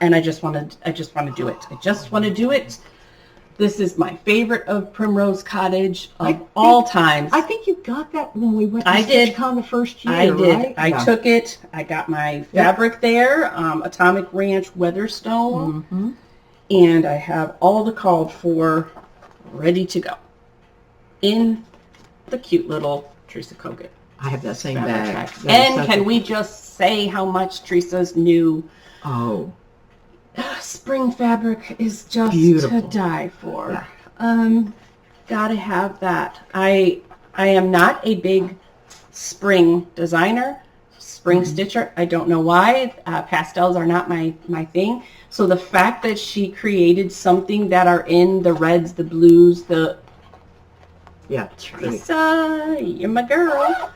and I just want to do it. I just want to do it. This is my favorite of Primrose Cottage of all times. I think you got that when we went to I did. StitchCon the first year, I did. right? I took it. I got my fabric there, Atomic Ranch Weatherstone, and I have all the called for ready to go in the cute little Teresa Kogut. I have that same bag. And can we just say how much Teresa's new spring fabric is just beautiful. To die for. Yeah. Gotta have that. I am not a big spring designer, spring stitcher. I don't know why. Pastels are not my thing. So the fact that she created something that are in the reds, the blues, Teresa, you're my girl.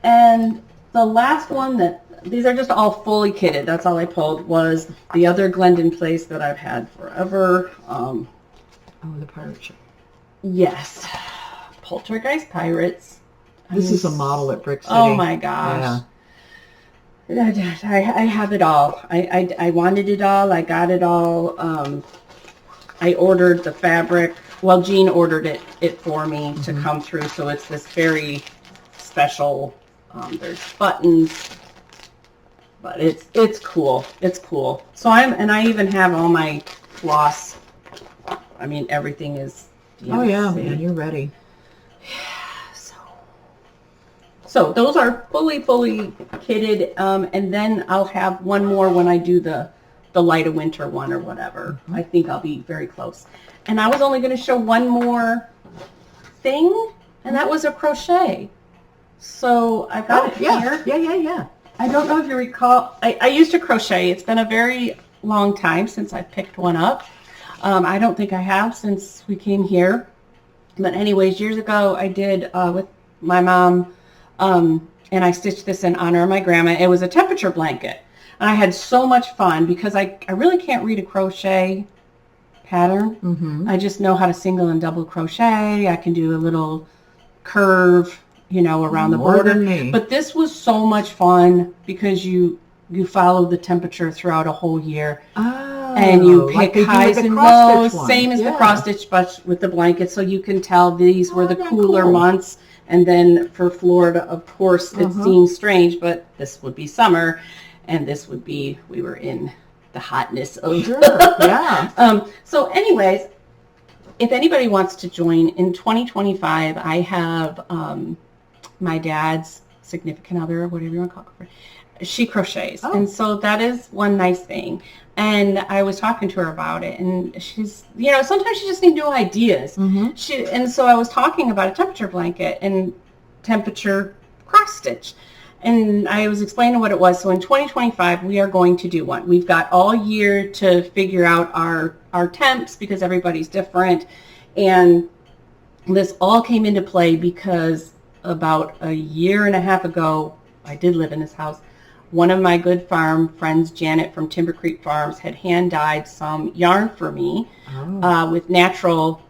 And the last one these are just all fully kitted. That's all I pulled was the other Glendon Place that I've had forever. The pirate ship. Yes. Poltergeist Pirates. This is a model at Brick City. Oh my gosh. Yeah. I have it all. I wanted it all. I got it all. I ordered the fabric. Well, Jean ordered it for me to come through, so it's this very special. There's buttons, but it's cool. It's cool. So I even have all my floss. I mean, everything is. Oh yeah, man, you're ready. So those are fully kitted, and then I'll have one more when I do the light of winter one or whatever. I think I'll be very close. And I was only going to show one more thing, and that was a crochet. So I got it here. Yeah. I don't know if you recall. I used to crochet. It's been a very long time since I picked one up. I don't think I have since we came here. But anyways, years ago I did with my mom, and I stitched this in honor of my grandma. It was a temperature blanket. And I had so much fun because I really can't read a crochet pattern. I just know how to single and double crochet. I can do a little curve, around the border. Than me. But this was so much fun because you follow the temperature throughout a whole year. Oh, and you pick like highs and lows, same as the cross stitch, but with the blanket, so you can tell these were the cooler months. And then for Florida, of course, it seems strange, but this would be summer, and this would be, we were in the hotness of. Sure, yeah. So anyways, if anybody wants to join in 2025, I have my dad's significant other, whatever you want to call her. She crochets, and so that is one nice thing. And I was talking to her about it, and she's, sometimes you just need new ideas. And so I was talking about a temperature blanket and temperature cross stitch, and I was explaining what it was. So in 2025, we are going to do one. We've got all year to figure out our temps because everybody's different, and this all came into play because about a year and a half ago, I did live in this house. One of my good farm friends, Janet from Timber Creek Farms, had hand dyed some yarn for me with natural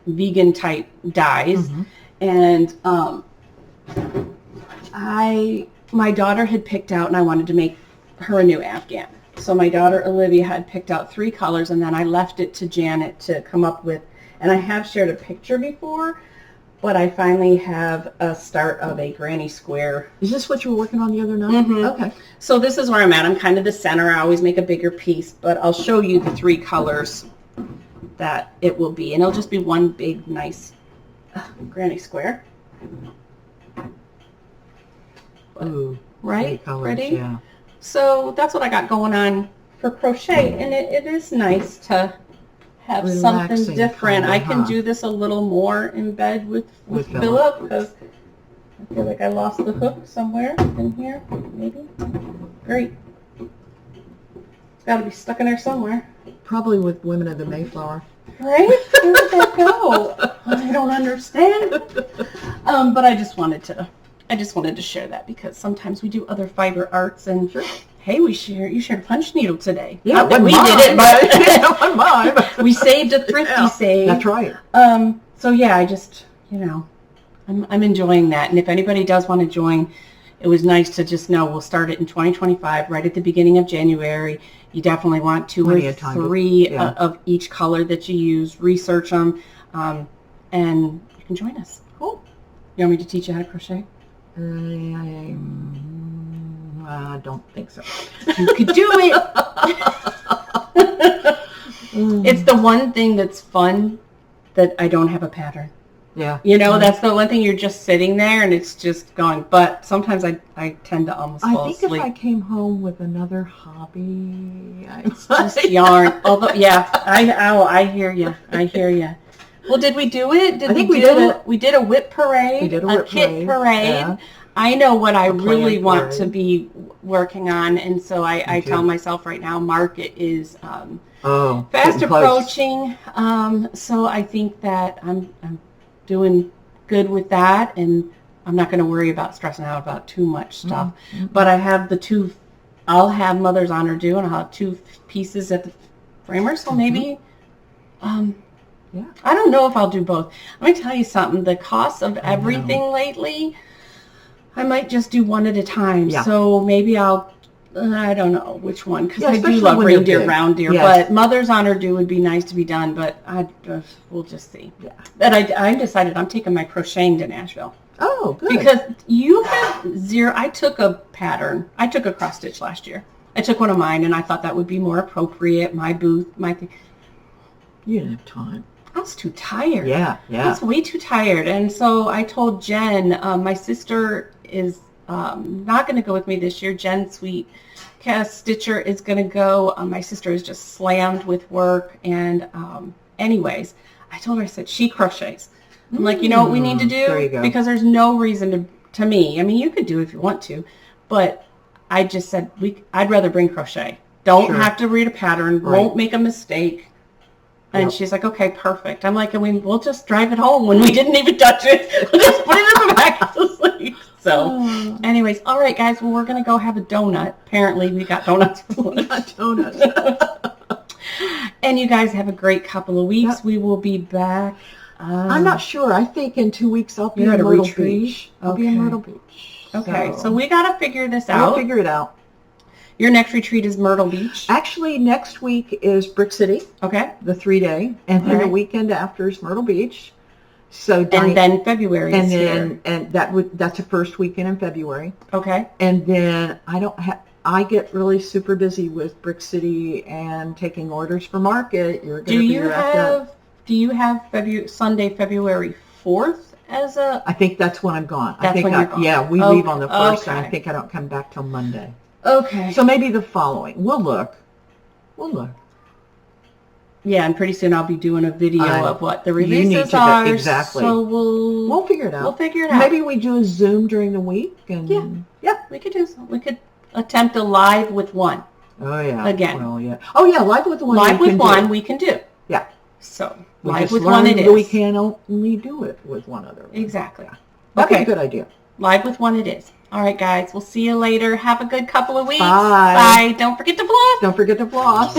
vegan type dyes. And my daughter had picked out, and I wanted to make her a new Afghan. So my daughter Olivia had picked out 3 colors, and then I left it to Janet to come up with, and I have shared a picture before, but I finally have a start of a granny square. Is this what you were working on the other night? Okay. So this is where I'm at. I'm kind of the center. I always make a bigger piece, but I'll show you the 3 colors that it will be. And it'll just be one big, nice granny square. Ooh, right? Colors, Ready? Yeah. So that's what I got going on for crochet. And it is nice to have Relaxing something different. kinda, I can do this a little more in bed with Philip because I feel like I lost the hook somewhere in here. Maybe. Great. It's got to be stuck in there somewhere. Probably with Women of the Mayflower. Right? Where did that go? I don't understand. But I just wanted to share that because sometimes we do other fiber arts and Sure. hey, you shared a punch needle today. Yeah, Not that we mine, did it, but it wasn't mine. we saved a thrifty save. That's right. So yeah, I just, I'm enjoying that. And if anybody does want to join, it was nice to just know we'll start it in 2025, right at the beginning of January. You definitely want 2 or 3 of each color that you use. Research them, and you can join us. Cool. You want me to teach you how to crochet? I don't think so. You could do it. It's the one thing that's fun that I don't have a pattern. Yeah. That's the one thing you're just sitting there and it's just going. But sometimes I tend to almost fall asleep. If I came home with another hobby, it's just yarn. Although, yeah, I hear you. I hear you. Well, did we do it? I think we did it. We did a WIP parade. We did a kit parade. Yeah. I know what I really want to be working on, and so I tell myself right now, market is fast approaching. So I think that I'm doing good with that, and I'm not going to worry about stressing out about too much stuff. Mm-hmm. But I have I'll have Mother's Honor due, and I'll have 2 pieces at the framer, so maybe, I don't know if I'll do both. Let me tell you something, the cost of everything lately, I might just do one at a time. Yeah. So maybe I don't know which one, because I do love reindeer, round deer. Yes. But Mother's Honor due would be nice to be done, but we'll just see. Yeah. But I decided I'm taking my crocheting to Nashville. Oh, good. Because you have I took a pattern. I took a cross stitch last year. I took one of mine, and I thought that would be more appropriate, my booth, my thing. You didn't have time. I was too tired. Yeah. I was way too tired. And so I told Jen, my sister is not going to go with me this year. Jen Sweet Stitcher is going to go. My sister is just slammed with work. And anyways, I told her, I said, she crochets. I'm like, you know what we need to do? There you go. Because there's no reason to me. I mean, you could do it if you want to. But I just said, I'd rather bring crochet. Don't have to read a pattern. Right. Won't make a mistake. And she's like, okay, perfect. I'm like, we'll just drive it home when we didn't even touch it. We'll just put it in the back of the sleeve. So, anyways, all right, guys. Well, we're going to go have a donut. Apparently, we got donuts. Donuts. And you guys have a great couple of weeks. Yep. We will be back. I'm not sure. I think in 2 weeks I'll be in Myrtle Beach. I'll be in Myrtle Beach. Okay, so we got to figure this out. We'll figure it out. Your next retreat is Myrtle Beach? Actually, next week is Brick City. Okay. The 3-day. And then the weekend after is Myrtle Beach. So and then February is here. And that's the first weekend in February. Okay. And then I get really super busy with Brick City and taking orders for market. Do you have Sunday, February 4th as a... I think that's when I'm gone. That's when you're gone. Yeah, we leave on the 1st, and I think I don't come back till Monday. Okay. So maybe the following. We'll look. Yeah, and pretty soon I'll be doing a video of what the releases are. Exactly. So we'll figure it out. Maybe we do a Zoom during the week. And yeah, we could do so. We could attempt a live with one. Oh yeah. Again. Well, yeah. Oh yeah, live with one. Live with one we can do. Yeah. So live with one it is. We can only do it with one other. Exactly. Yeah. That'd be a good idea. Live with one it is. All right, guys. We'll see you later. Have a good couple of weeks. Bye. Bye. Don't forget to floss. Don't forget to floss.